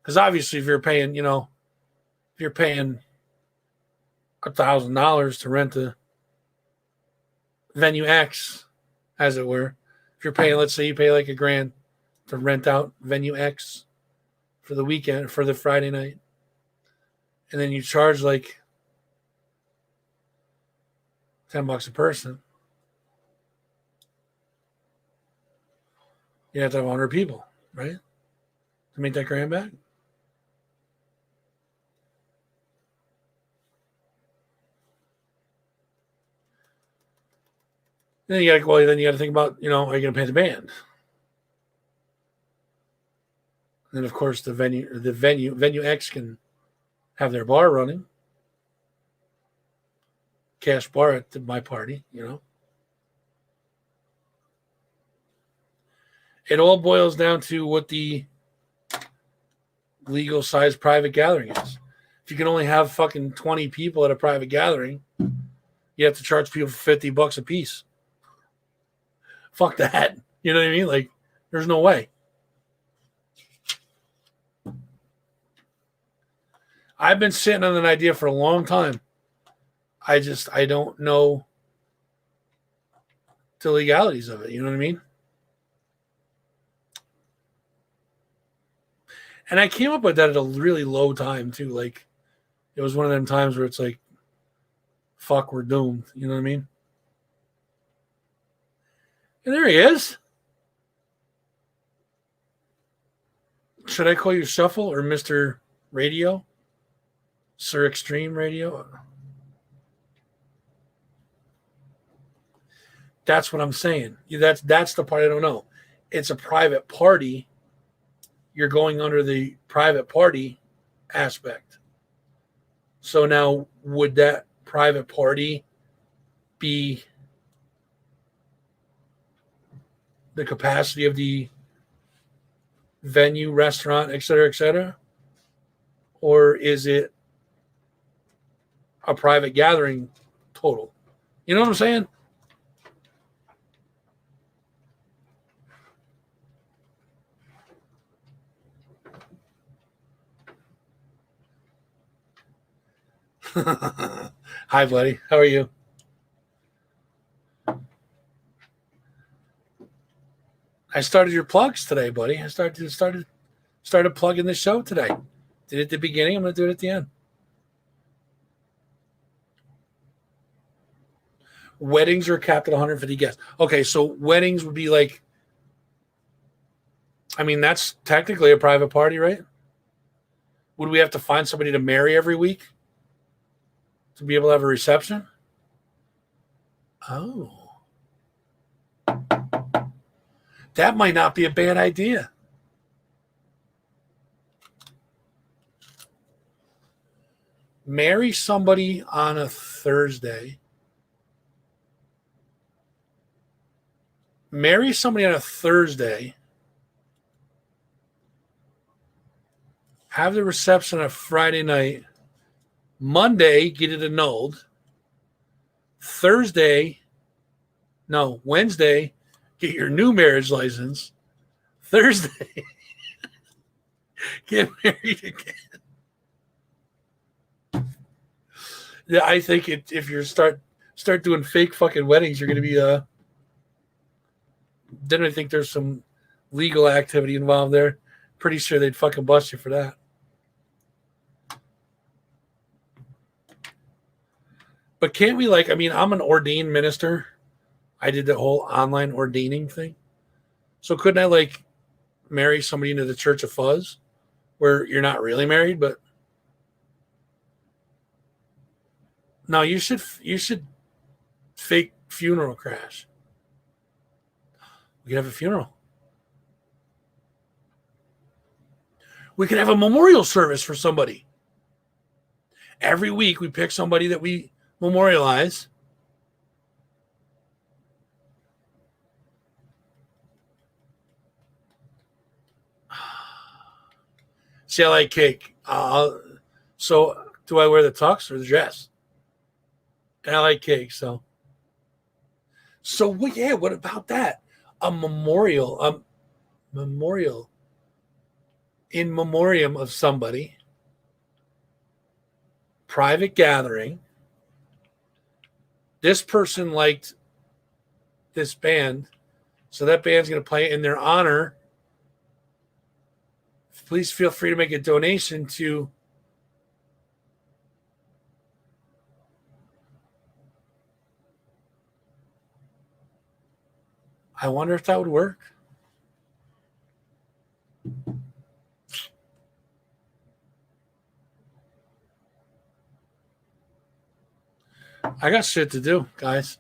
Because obviously, if you're paying, if you're paying $1,000 to rent a venue X, as it were, if you're paying, let's say you pay like $1,000 to rent out venue X for the weekend, for the Friday night, and then you charge like $10 a person, you have to have 100 people, right? To make that $1,000 back. Then you got to think about, are you going to pay the band? And then of course the venue X can have their bar running, cash bar at my party, It all boils down to what the legal size private gathering is. If you can only have fucking 20 people at a private gathering, you have to charge people $50 a piece. Fuck that. You know what I mean? Like, there's no way. I've been sitting on an idea for a long time. I don't know the legalities of it. You know what I mean? And I came up with that at a really low time too. Like, it was one of them times where it's like, fuck, we're doomed. You know what I mean? And there he is. Should I call you Shuffle or Mr. Radio? Sir Extreme Radio? That's what I'm saying. That's the part I don't know. It's a private party. You're going under the private party aspect. So now, would that private party be the capacity of the venue, restaurant, et cetera, or is it a private gathering total? You know what I'm saying? Hi, buddy. How are you? I started your plugs today, buddy. I started plugging the show today. Did it at the beginning. I'm going to do it at the end. Weddings are capped at 150 guests. Okay, so weddings would be like, I mean, that's technically a private party, right? Would we have to find somebody to marry every week to be able to have a reception? Oh. That might not be a bad idea. Marry somebody on a Thursday. Marry somebody on a Thursday. Have the reception on a Friday night. Monday, get it annulled. Wednesday, get your new marriage license. Thursday, get married again. Yeah, I think if you start doing fake fucking weddings, you're going to be then I think there's some legal activity involved there. Pretty sure they'd fucking bust you for that. But can't we I'm an ordained minister. I did the whole online ordaining thing. So couldn't I marry somebody into the Church of FUZZ where you're not really married, but no, you should fake funeral crash. We could have a funeral. We could have a memorial service for somebody. Every week we pick somebody that we memorialize. See, I like cake. So do I wear the tux or the dress? And I like cake, so yeah, what about that? A memorial in memoriam of somebody, private gathering. This person liked this band, so that band's going to play in their honor. Please feel free to make a donation to I wonder if that would work. I got shit to do, guys.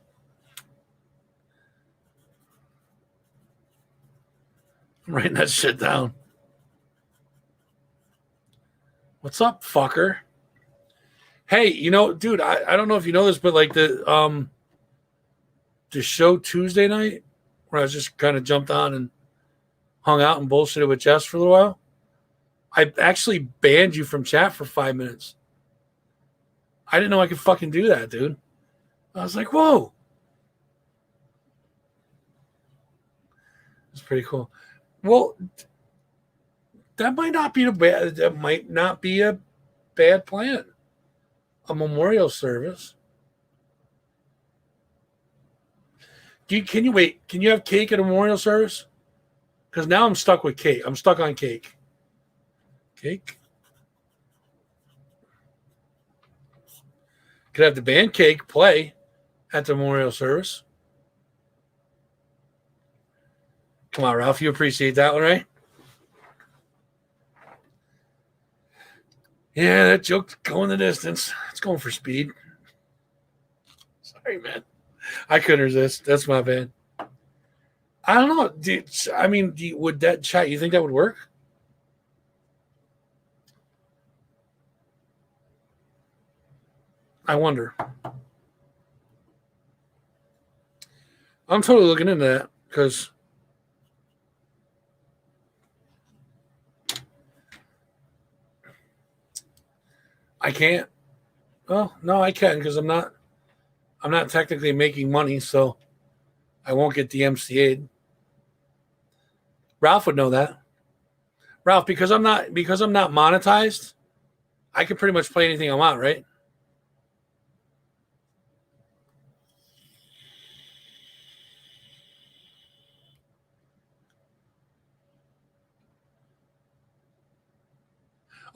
I'm writing that shit down. What's up, fucker? Hey, dude, I don't know if you know this, but the show Tuesday night where I was just kind of jumped on and hung out and bullshitted with Jess for a little while, I actually banned you from chat for 5 minutes. I didn't know I could fucking do that, dude. I was like, whoa. It's pretty cool. Well, that might not be a bad plan. A memorial service. Can you have cake at a memorial service? Because now I'm stuck with cake. I'm stuck on cake. Cake. Could have the band Cake play at the memorial service. Come on, Ralph. You appreciate that one, right? Yeah, that joke's going the distance. It's going for speed. Sorry, man. I couldn't resist. That's my bad. I don't know. Would that chat, you think that would work? I wonder. I'm totally looking into that because I can't. Well, no, I can because I'm not technically making money, so I won't get DMCA'd. Ralph would know that. Ralph, because I'm not monetized, I can pretty much play anything I want, right?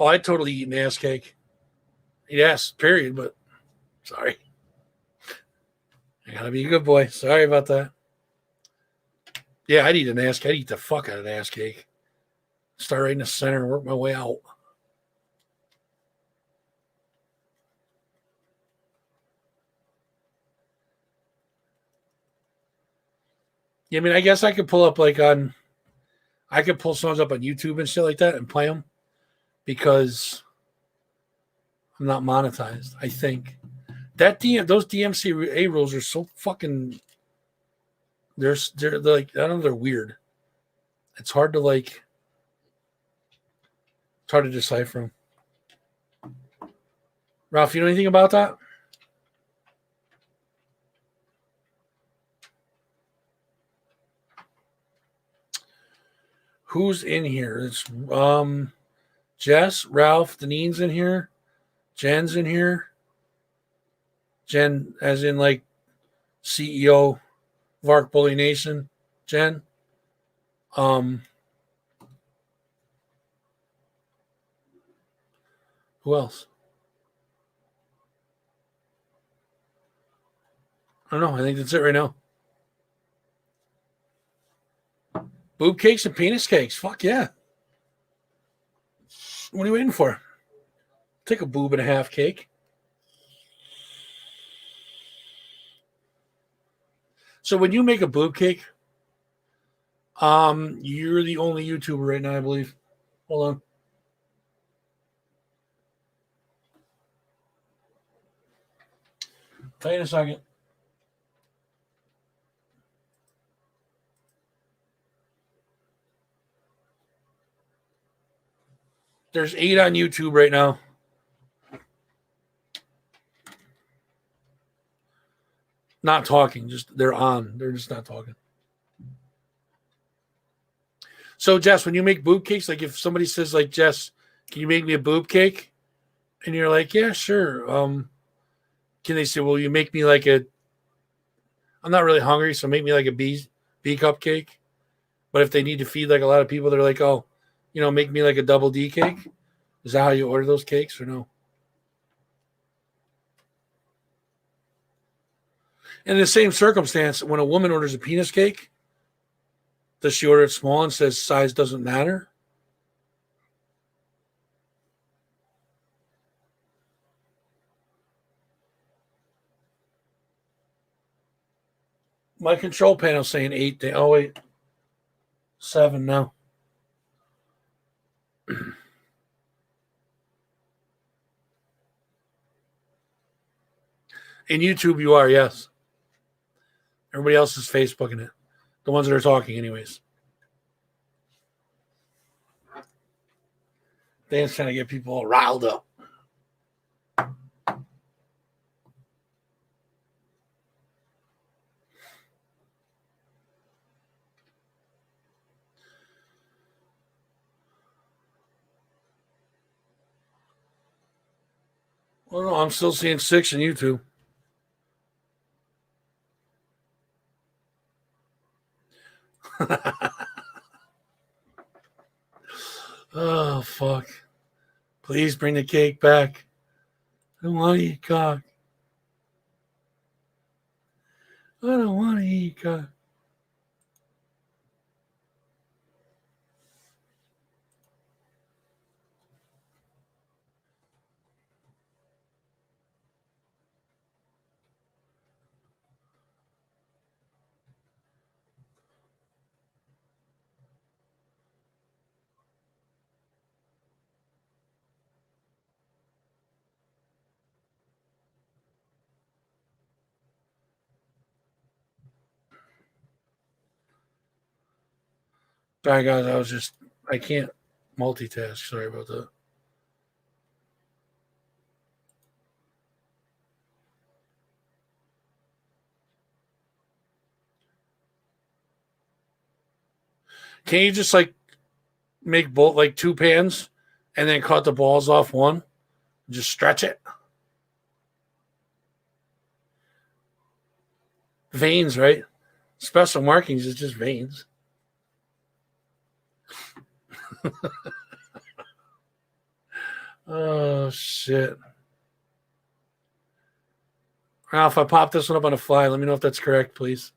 Oh, I'd totally eat an ass cake. Yes, period, but sorry. I gotta be a good boy. Sorry about that. Yeah, I'd eat an ass cake. I'd eat the fuck out of an ass cake. Start right in the center and work my way out. Yeah, I mean, I guess I could pull up I could pull songs up on YouTube and shit like that and play them because I'm not monetized. I think those DMCA rules are so fucking. They're like, I don't know, they're weird. It's hard to like. It's hard to decipher them. Ralph, you know anything about that? Who's in here? It's Jess, Ralph, Denine's in here. Jen's in here. Jen, as in like CEO of Arc Bully Nation. Jen. Um, who else? I don't know. I think that's it right now. Boob cakes and penis cakes. Fuck yeah. What are you waiting for? Take a boob and a half cake. So when you make a boob cake, you're the only YouTuber right now, I believe. Hold on. Tell you in a second. There's 8 on YouTube right now. Not talking, just they're on. They're just not talking. So Jess, when you make boob cakes, like if somebody says like, Jess, can you make me a boob cake? And you're like, yeah, sure. Can they say, well, you make me like I'm not really hungry, so make me like a B cupcake. But if they need to feed like a lot of people, they're like, oh, make me like a double D cake. Is that how you order those cakes or no? In the same circumstance, when a woman orders a penis cake, does she order it small and says size doesn't matter? My control panel saying 8. Oh wait, 7 now. In YouTube, you are, yes. Everybody else is Facebooking it. The ones that are talking, anyways. Dan's trying to get people all riled up. Well, no, I'm still seeing 6 on YouTube. Oh, fuck. Please bring the cake back. I don't want to eat cock. I don't want to eat cock. Sorry, guys. I can't multitask. Sorry about that. Can you just like make both like 2 pans and then cut the balls off one? Just stretch it. Veins, right? Special markings is just veins. Oh shit. Ralph, I popped this one up on a fly. Let me know if that's correct, please.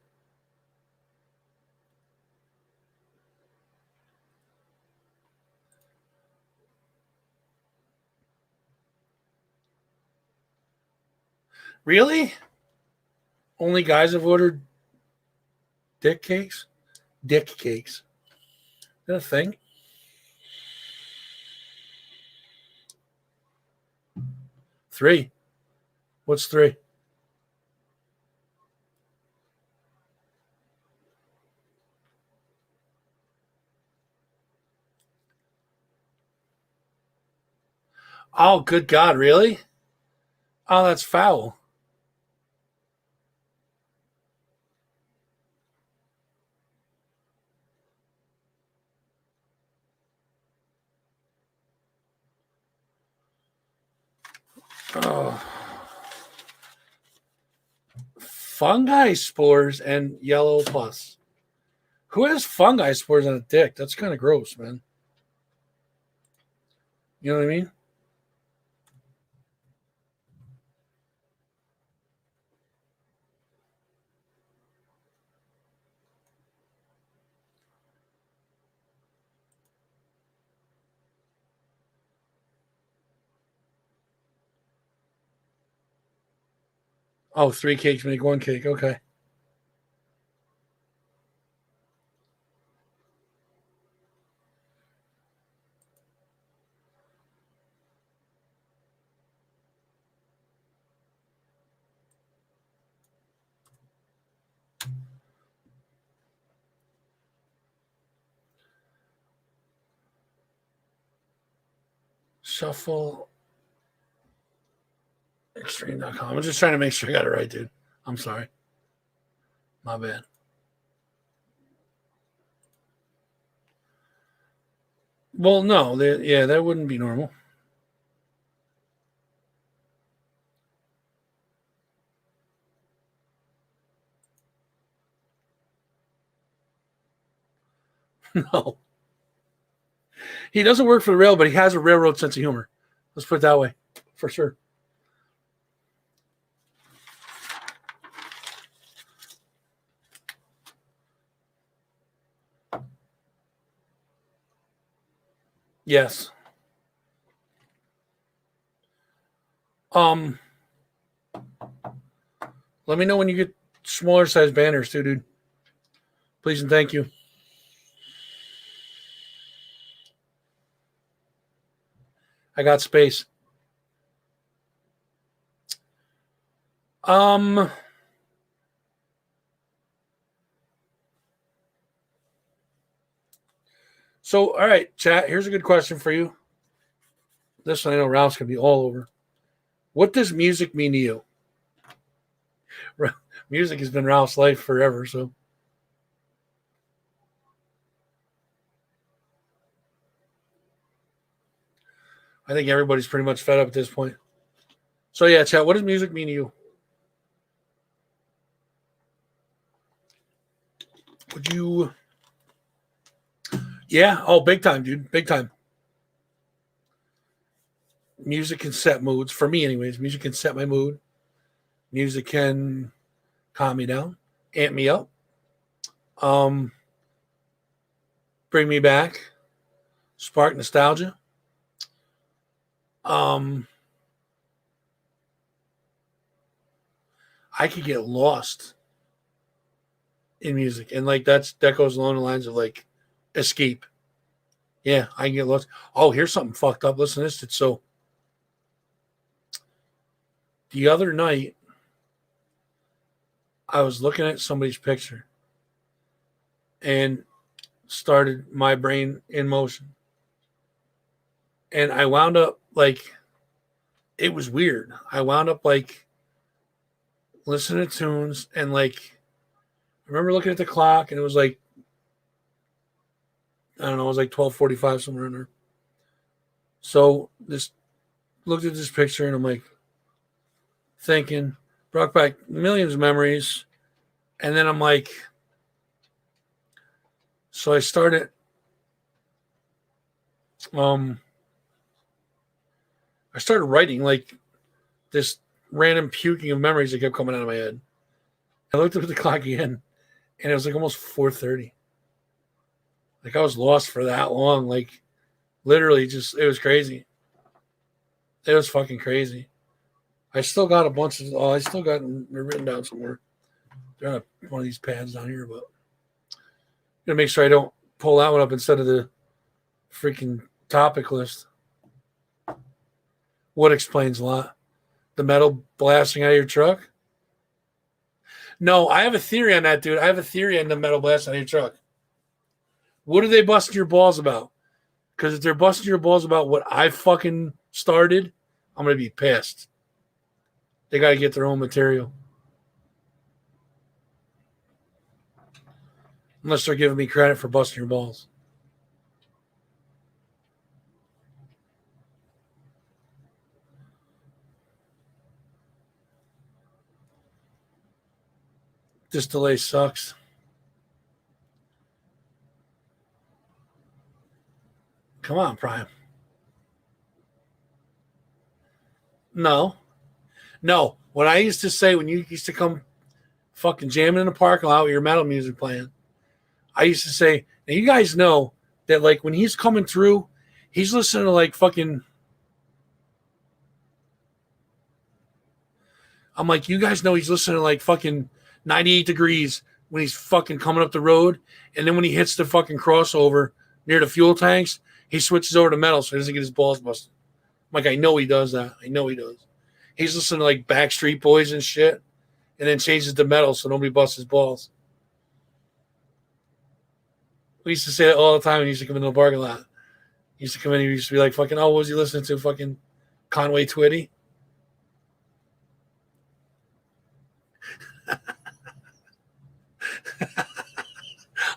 Really? Only guys have ordered Dick cakes? Dick cakes. Is that a thing? Three. What's three? Oh, good God, really? Oh, that's foul. Oh. Fungi spores and yellow pus. Who has fungi spores on a dick? That's kind of gross, man. You know what I mean? Oh, 3 cakes make 1 cake. Okay. Shuffle extreme.com. I'm just trying to make sure I got it right, dude. I'm sorry. My bad. Well, no. Yeah, that wouldn't be normal. No. He doesn't work for the rail, but he has a railroad sense of humor. Let's put it that way. For sure. Yes. Let me know when you get smaller size banners too, dude. Please and thank you. I got space. So, all right, chat. Here's a good question for you. This one I know Ralph's gonna be all over. What does music mean to you? Music has been Ralph's life forever, so. I think everybody's pretty much fed up at this point. So yeah, chat, what does music mean to you? Would you? Yeah. Oh, big time, dude. Big time. Music can set moods. For me, anyways, music can set my mood. Music can calm me down, amp me up, bring me back, spark nostalgia. I could get lost in music, and like that goes along the lines of like escape. Yeah, I can get lost. Oh, here's something fucked up. Listen to this. It's so. The other night, I was looking at somebody's picture, and started my brain in motion, and I wound up like. It was weird. I wound up like listening to tunes and like I remember looking at the clock and it was like I don't know, it was like 12:45 somewhere in there. So this looked at this picture and I'm like thinking, brought back millions of memories. And then I'm like, so I started writing like this random puking of memories that kept coming out of my head. I looked up at the clock again and it was like almost 4:30. Like I was lost for that long. Like literally just it was crazy. It was fucking crazy. I still got a bunch of I still got them written down somewhere. They're on one of these pads down here, but Gonna make sure I don't pull that one up instead of the freaking topic list. What explains a lot? The metal blasting out of your truck? No, I have a theory on that, dude. I have a theory on the metal blasting out of your truck. What are they busting your balls about? Because if they're busting your balls about what I fucking started, I'm going to be pissed. They got to get their own material. Unless they're giving me credit for busting your balls. This delay sucks. Come on, Prime. No. What I used to say when you used to come fucking jamming in the parking lot with your metal music playing, I used to say, now you guys know that like when he's coming through, he's listening to like fucking. I'm like, you guys know he's listening to like fucking 98 degrees when he's fucking coming up the road. And then when he hits the fucking crossover near the fuel tanks, he switches over to metal so he doesn't get his balls busted. I'm like, I know he does that. I know he does. He's listening to like Backstreet Boys and shit and then changes to metal so nobody busts his balls. We used to say that all the time when he used to come into the parking lot. He used to come in and he used to be like, fucking, oh, what was he listening to? Fucking Conway Twitty?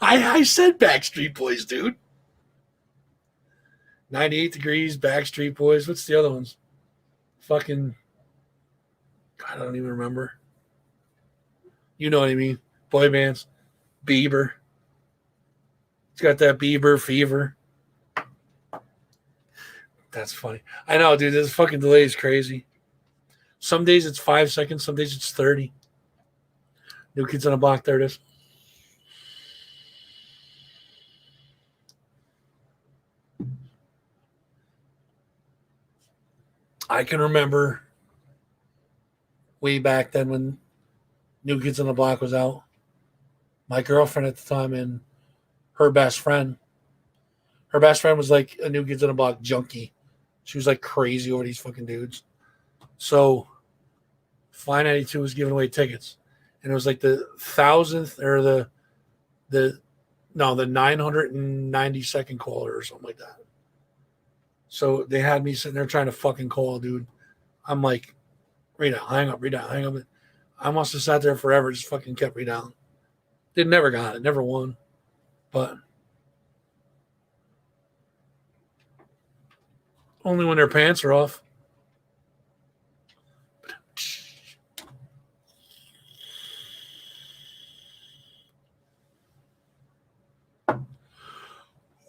I said Backstreet Boys, dude. 98 degrees, Backstreet Boys. What's the other ones? Fucking, God, I don't even remember. You know what I mean. Boy bands. Bieber. He's got that Bieber fever. That's funny. I know, dude. This fucking delay is crazy. Some days it's 5 seconds. Some days it's 30. New Kids on the Block. There it is. I can remember way back then when New Kids on the Block was out. My girlfriend at the time and her best friend. Her best friend was like a New Kids on the Block junkie. She was like crazy over these fucking dudes. So Fly 92 was giving away tickets. And it was like the 1000th or the 992nd caller or something like that. So they had me sitting there trying to fucking call, dude. I'm like, read out, hang up. I must have sat there forever, just fucking kept read out. They never got it, never won. But only when their pants are off.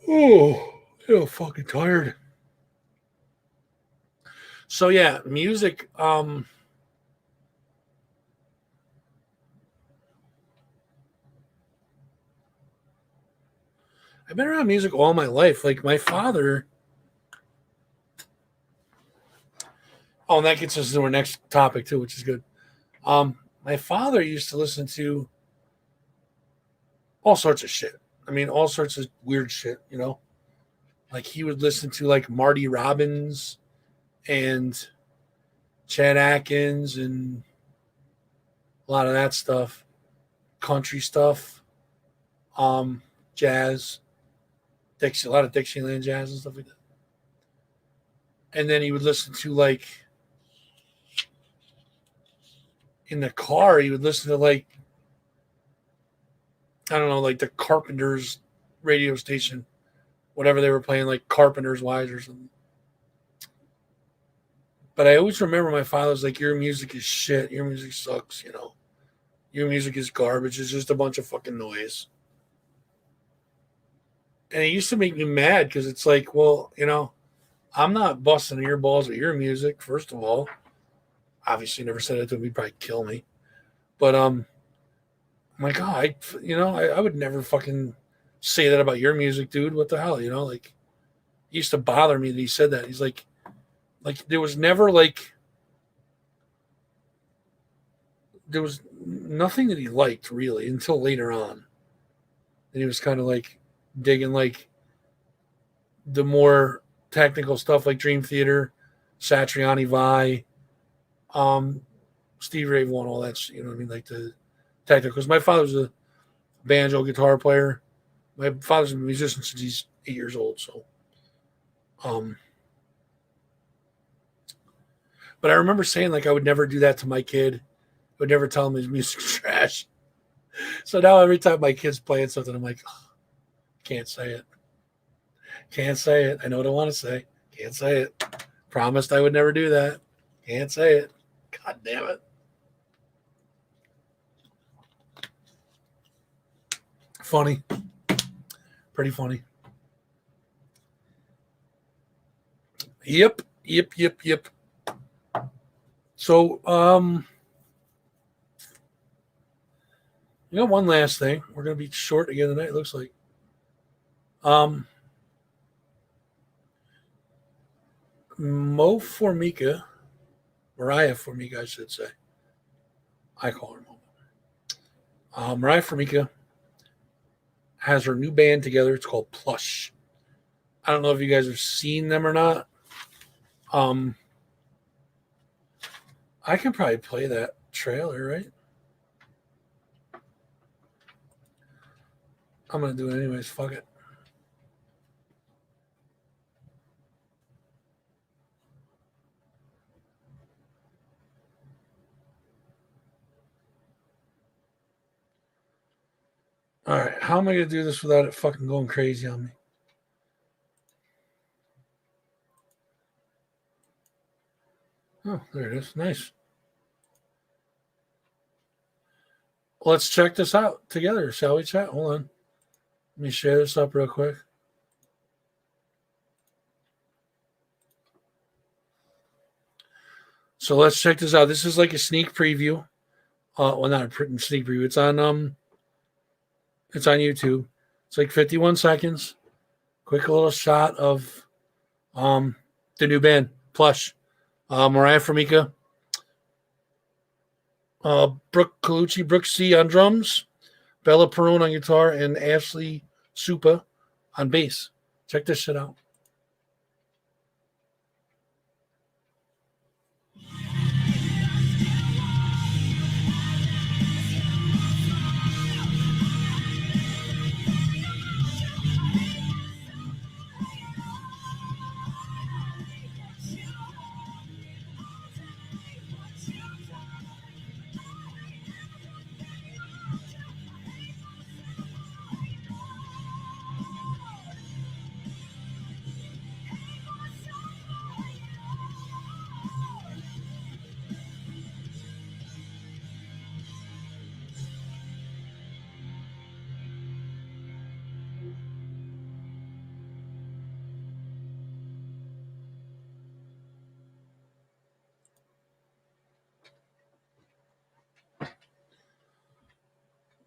Oh, I'm fucking tired. So yeah, music. I've been around music all my life. Like my father. Oh, and that gets us to our next topic too, which is good. My father used to listen to all sorts of shit. I mean, all sorts of weird shit, you know? Like he would listen to like Marty Robbins and Chad Atkins and a lot of that stuff. Country stuff. Jazz. A lot of Dixieland jazz and stuff like that. And then he would listen to like in the car, he would listen to like I don't know, like the Carpenters radio station, whatever they were playing, like Carpenters Wise or something. But I always remember my father's like, your music is shit. Your music sucks, you know. Your music is garbage. It's just a bunch of fucking noise. And it used to make me mad because it's like, well, you know, I'm not busting your balls with your music, first of all. Obviously, never said it to him. He'd probably kill me. But, I'm like, oh, I would never fucking say that about your music, dude. What the hell, you know? Like, it used to bother me that he said that. He's like there was never there was nothing that he liked really until later on. and he was kind of like digging like the more technical stuff like Dream Theater, Satriani Vi, Steve Ray Vaughan, all that shit, you know what I mean? Like the technical. Because my father's a banjo guitar player. My father's a musician since he's 8 years old. So, but I remember saying like I would never do that to my kid. I would never tell him his music's trash. So now every time my kid's playing something, I'm like, oh, can't say it. Can't say it. I know what I want to say. Can't say it. Promised I would never do that. Can't say it. God damn it. Funny. Pretty funny. Yep. So, you know, one last thing. We're going to be short again tonight, it looks like. Mariah Formica, I should say. I call her Mo. Mariah Formica has her new band together. It's called Plush. I don't know if you guys have seen them or not. I can probably play that trailer, right? I'm going to do it anyways. Fuck it. All right. How am I going to do this without it fucking going crazy on me? Oh, there it is. Nice. Let's check this out together, shall we, chat? Hold on. Let me share this up real quick. So let's check this out. This is like a sneak preview. Well, not a sneak preview. It's on YouTube. It's like 51 seconds. Quick little shot of the new band, Plush. Mariah Formica. Brooke C on drums. Bella Perone on guitar, and Ashley Supa on bass. Check this shit out.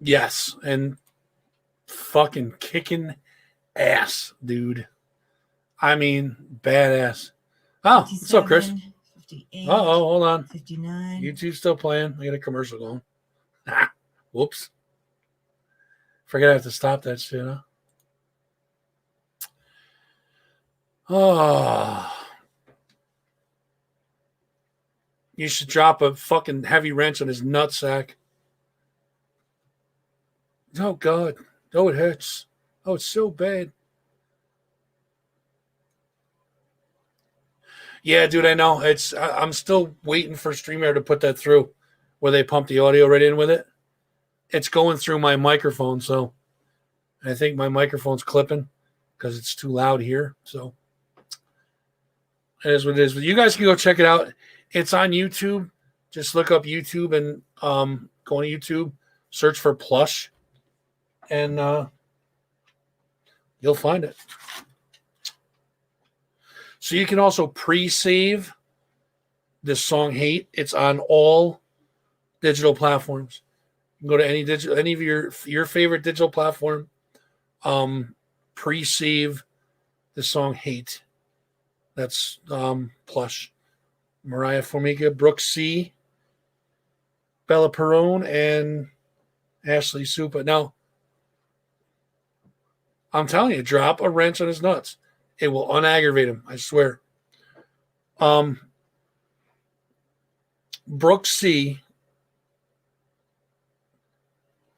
Yes, and fucking kicking ass, dude. I mean, badass. Oh, what's up, Chris? Uh-oh, hold on. 59. YouTube's still playing. I got a commercial going. Whoops. Forget I have to stop that shit, huh? Oh. You should drop a fucking heavy wrench on his nutsack. Oh, God. Oh, it hurts. Oh, it's so bad. Yeah, dude, I know. I'm still waiting for StreamYard to put that through where they pump the audio right in with it. It's going through my microphone, so I think my microphone's clipping because it's too loud here. So it is what it is. But you guys can go check it out. It's on YouTube. Just look up YouTube and go on YouTube, search for Plush, and you'll find it. So you can also pre-save this song "Hate." It's on all digital platforms. You can go to any of your favorite digital platform. Pre-save the song "Hate." That's Plush. Mariah Formica, Brooke C, Bella Perone, and Ashley Supa. Now, I'm telling you, drop a wrench on his nuts. It will unaggravate him, I swear. Brooke C.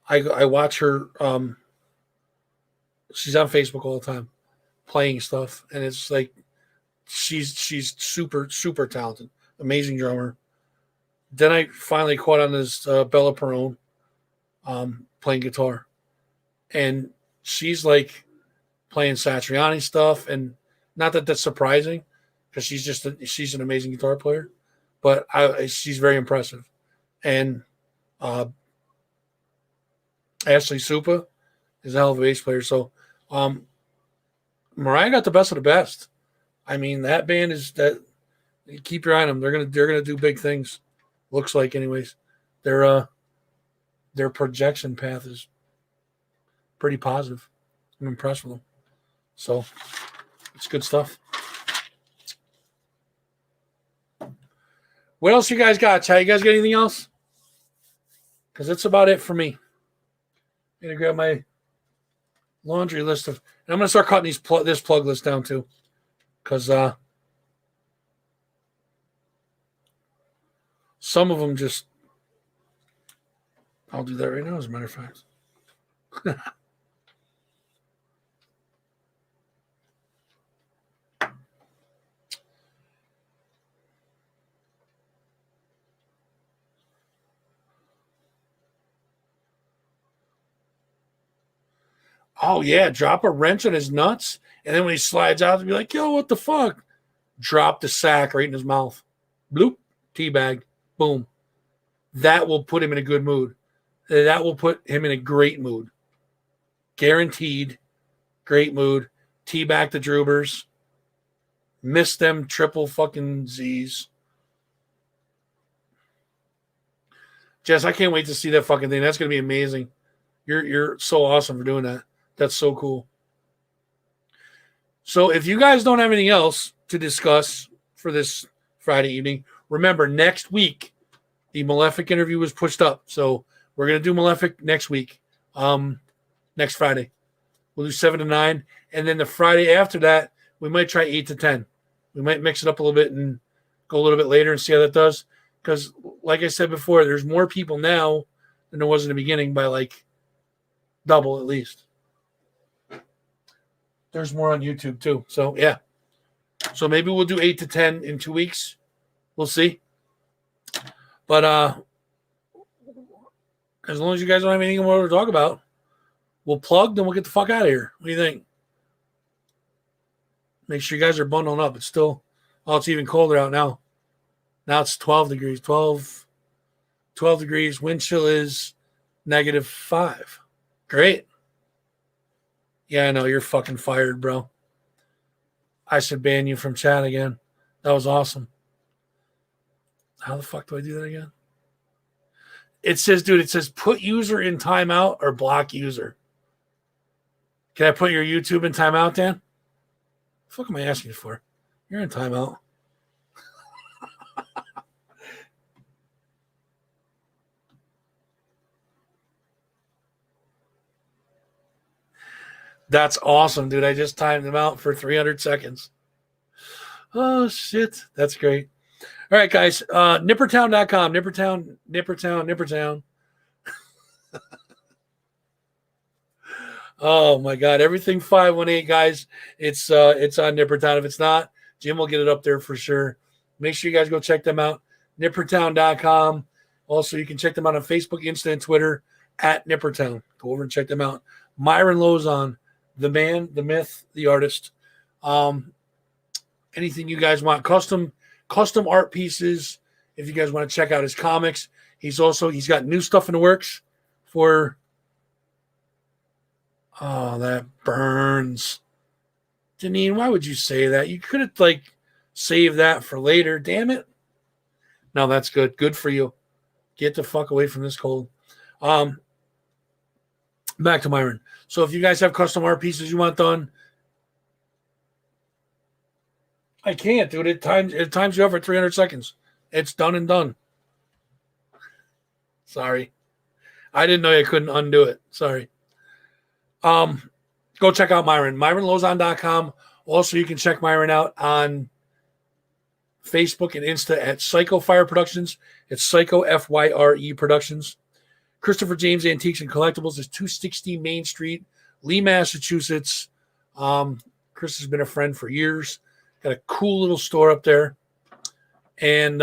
I watch her. She's on Facebook all the time, playing stuff, and it's like she's super talented, amazing drummer. Then I finally caught on this Bella Perone playing guitar, and she's like playing Satriani stuff, and not that that's surprising because she's an amazing guitar player, but she's very impressive. And Ashley Supa is a hell of a bass player. So Mariah got the best of the best. I mean, that band is that. Keep your eye on them. They're gonna do big things. Looks like, anyways. Their projection path is pretty positive. I'm impressed with them. So it's good stuff. What else you guys got? Chat, you guys got anything else? Because that's about it for me. I'm gonna grab my laundry list of, and I'm gonna start cutting this plug list down too, because some of them just. I'll do that right now, as a matter of fact. Oh, yeah, drop a wrench on his nuts, and then when he slides out, to be like, yo, what the fuck? Drop the sack right in his mouth. Bloop, teabag, boom. That will put him in a good mood. That will put him in a great mood. Guaranteed, great mood. Teabag the Drubers. Miss them triple fucking Z's. Jess, I can't wait to see that fucking thing. That's going to be amazing. You're so awesome for doing that. That's so cool. So if you guys don't have anything else to discuss for this Friday evening, remember, next week, the Malefic interview was pushed up. So we're going to do Malefic next week, next Friday. We'll do 7 to 9. And then the Friday after that, we might try 8 to 10. We might mix it up a little bit and go a little bit later and see how that does. Because, like I said before, there's more people now than there was in the beginning by like double at least. There's more on YouTube too. So, yeah. So maybe we'll do 8 to 10 in 2 weeks. We'll see. But as long as you guys don't have anything more to talk about, we'll plug, then we'll get the fuck out of here. What do you think? Make sure you guys are bundling up. It's still, it's even colder out now. Now it's 12 degrees. 12 degrees. Wind chill is -5. Great. Yeah, I know. You're fucking fired, bro. I should ban you from chat again. That was awesome. How the fuck do I do that again? It says, dude, it says put user in timeout or block user. Can I put your YouTube in timeout, Dan? What the fuck am I asking you for? You're in timeout. That's awesome, dude. I just timed them out for 300 seconds. Oh, shit. That's great. All right, guys. Nippertown.com. Nippertown. Oh, my God. Everything 518, guys. It's on Nippertown. If it's not, Jim will get it up there for sure. Make sure you guys go check them out. Nippertown.com. Also, you can check them out on Facebook, Insta, and Twitter at Nippertown. Go over and check them out. Myron Lozon. The man, the myth, the artist. Anything you guys want, custom art pieces. If you guys want to check out his comics, he's got new stuff in the works for. Oh, that burns, Janine. Why would you say that? You could have saved that for later. Damn it. No, that's good. Good for you. Get the fuck away from this cold. Back to Myron. So if you guys have custom art pieces you want done, I can't, dude. It times you over 300 seconds. It's done and done. Sorry. I didn't know I couldn't undo it. Sorry. Go check out Myron. MyronLozon.com. Also, you can check Myron out on Facebook and Insta at Psycho Fire Productions. It's Psycho FYRE Productions. Christopher James Antiques and Collectibles is 260 Main Street, Lee, Massachusetts. Chris has been a friend for years. Got a cool little store up there. And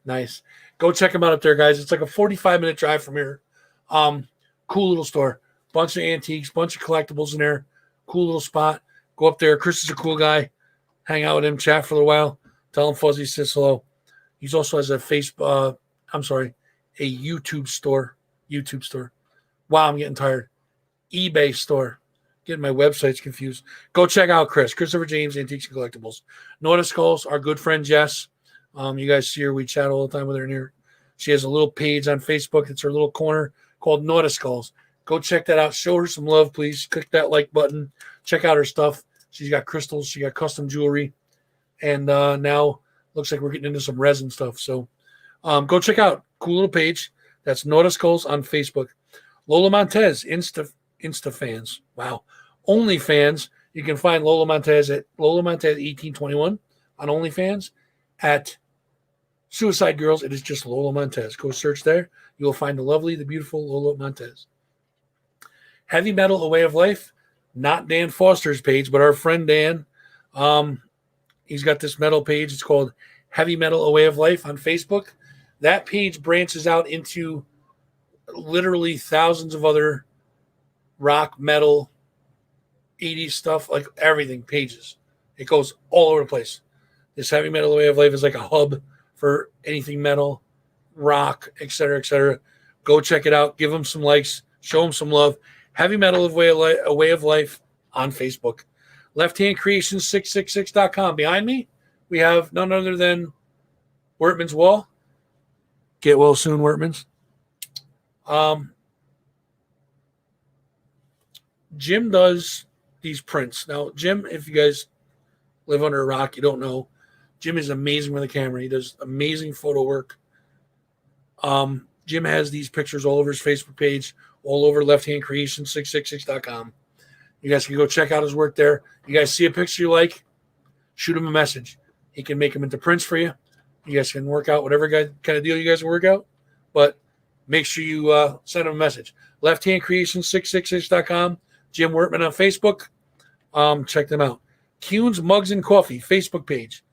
nice. Go check him out up there, guys. It's like a 45-minute drive from here. Cool little store. Bunch of antiques, bunch of collectibles in there. Cool little spot. Go up there. Chris is a cool guy. Hang out with him, chat for a little while. Tell him Fuzzy says hello. He also has a YouTube store. Wow, I'm getting tired. eBay store. Getting my websites confused. Go check out Christopher James Antiques and Collectibles. Nora Skulls, our good friend Jess. You guys see her. We chat all the time with her in here. She has a little page on Facebook. It's her little corner called Nora Skulls. Go check that out. Show her some love, please. Click that like button. Check out her stuff. She's got crystals. She got custom jewelry. And now looks like we're getting into some resin stuff. So go check out. Cool little page. That's Nora Skulls on Facebook. Lola Montez, Insta fans. Wow. OnlyFans. You can find Lola Montez at Lola Montez 1821 on OnlyFans. At Suicide Girls, it is just Lola Montez. Go search there. You will find the lovely, the beautiful Lola Montez. Heavy Metal, A Way of Life. Not Dan Foster's page, but our friend Dan. He's got this metal page. It's called Heavy Metal, A Way of Life on Facebook. That page branches out into literally thousands of other rock, metal, 80s stuff, like everything, pages. It goes all over the place. This Heavy Metal, A Way of Life is like a hub for anything metal, rock, etc., etc. Go check it out. Give them some likes. Show them some love. Heavy Metal, A Way of Life on Facebook. LeftHandCreations666.com. Behind me, we have none other than Wortman's Wall. Get well soon, Wortman's. Jim does these prints. Now, Jim, if you guys live under a rock, you don't know, Jim is amazing with a camera. He does amazing photo work. Jim has these pictures all over his Facebook page, all over LeftHandCreations666.com. You guys can go check out his work there. You guys see a picture you like, shoot him a message. He can make them into prints for you. You guys can work out whatever kind of deal you guys can work out. But make sure you send him a message. LeftHandCreations666.com. Jim Wortman on Facebook. Check them out. Kuhn's Mugs and Coffee Facebook page.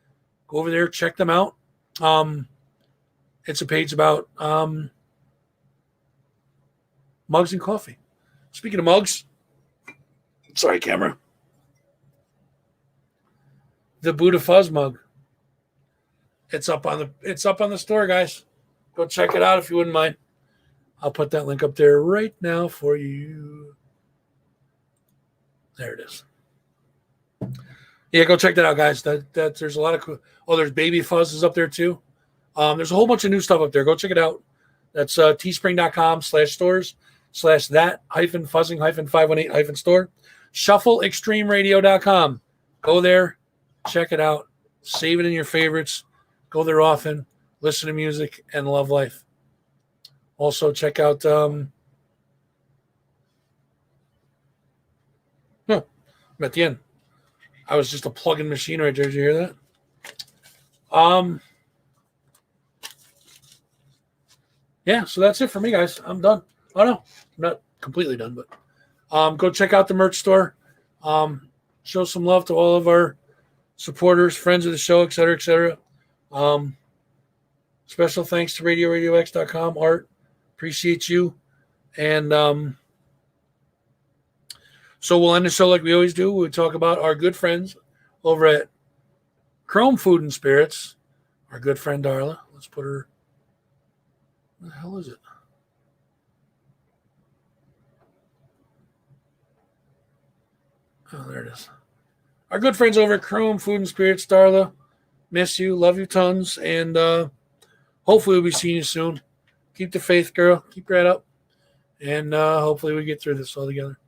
Go over there, check them out. It's a page about mugs and coffee. Speaking of mugs, sorry, camera. The Buddha Fuzz mug. It's up on the store, guys. Go check it out if you wouldn't mind. I'll put that link up there right now for you. There it is. Yeah, go check that out, guys. There's a lot of cool. Oh, there's Baby Fuzz is up there too. There's a whole bunch of new stuff up there. Go check it out. That's teespring.com/stores/that-fuzzing-518-store. ShuffleExtremeRadio.com. Go there, check it out, save it in your favorites. Go there often, listen to music, and love life. Also, check out I'm at the end. I was just a plug-in machine right there. Did you hear that? Yeah, so that's it for me, guys. I'm done. Oh, no, I'm not completely done, but go check out the merch store. Show some love to all of our supporters, friends of the show, et cetera, et cetera. Special thanks to RadioX.com. Art, appreciate you. And so we'll end the show like we always do. We'll talk about our good friends over at Chrome Food and Spirits. Our good friend Darla. Let's put her. What the hell is it? Oh, there it is. Our good friends over at Chrome Food and Spirits, Darla. Miss you. Love you tons. And hopefully we'll be seeing you soon. Keep the faith, girl. Keep your head up. And hopefully we get through this all together.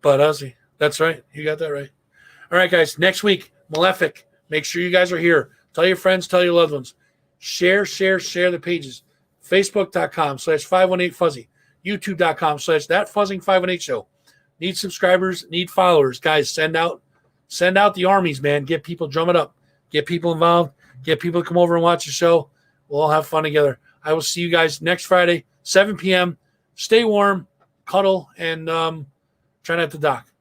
But Ozzy, that's right. You got that right. All right, guys. Next week, Malefic. Make sure you guys are here. Tell your friends. Tell your loved ones. Share the pages. Facebook.com/518fuzzy. YouTube.com/thatfuzzing518 show. Need subscribers, need followers. Guys, send out the armies, man. Get people, drum it up. Get people involved. Get people to come over and watch the show. We'll all have fun together. I will see you guys next Friday, 7 p.m. Stay warm, cuddle, and try not to dock.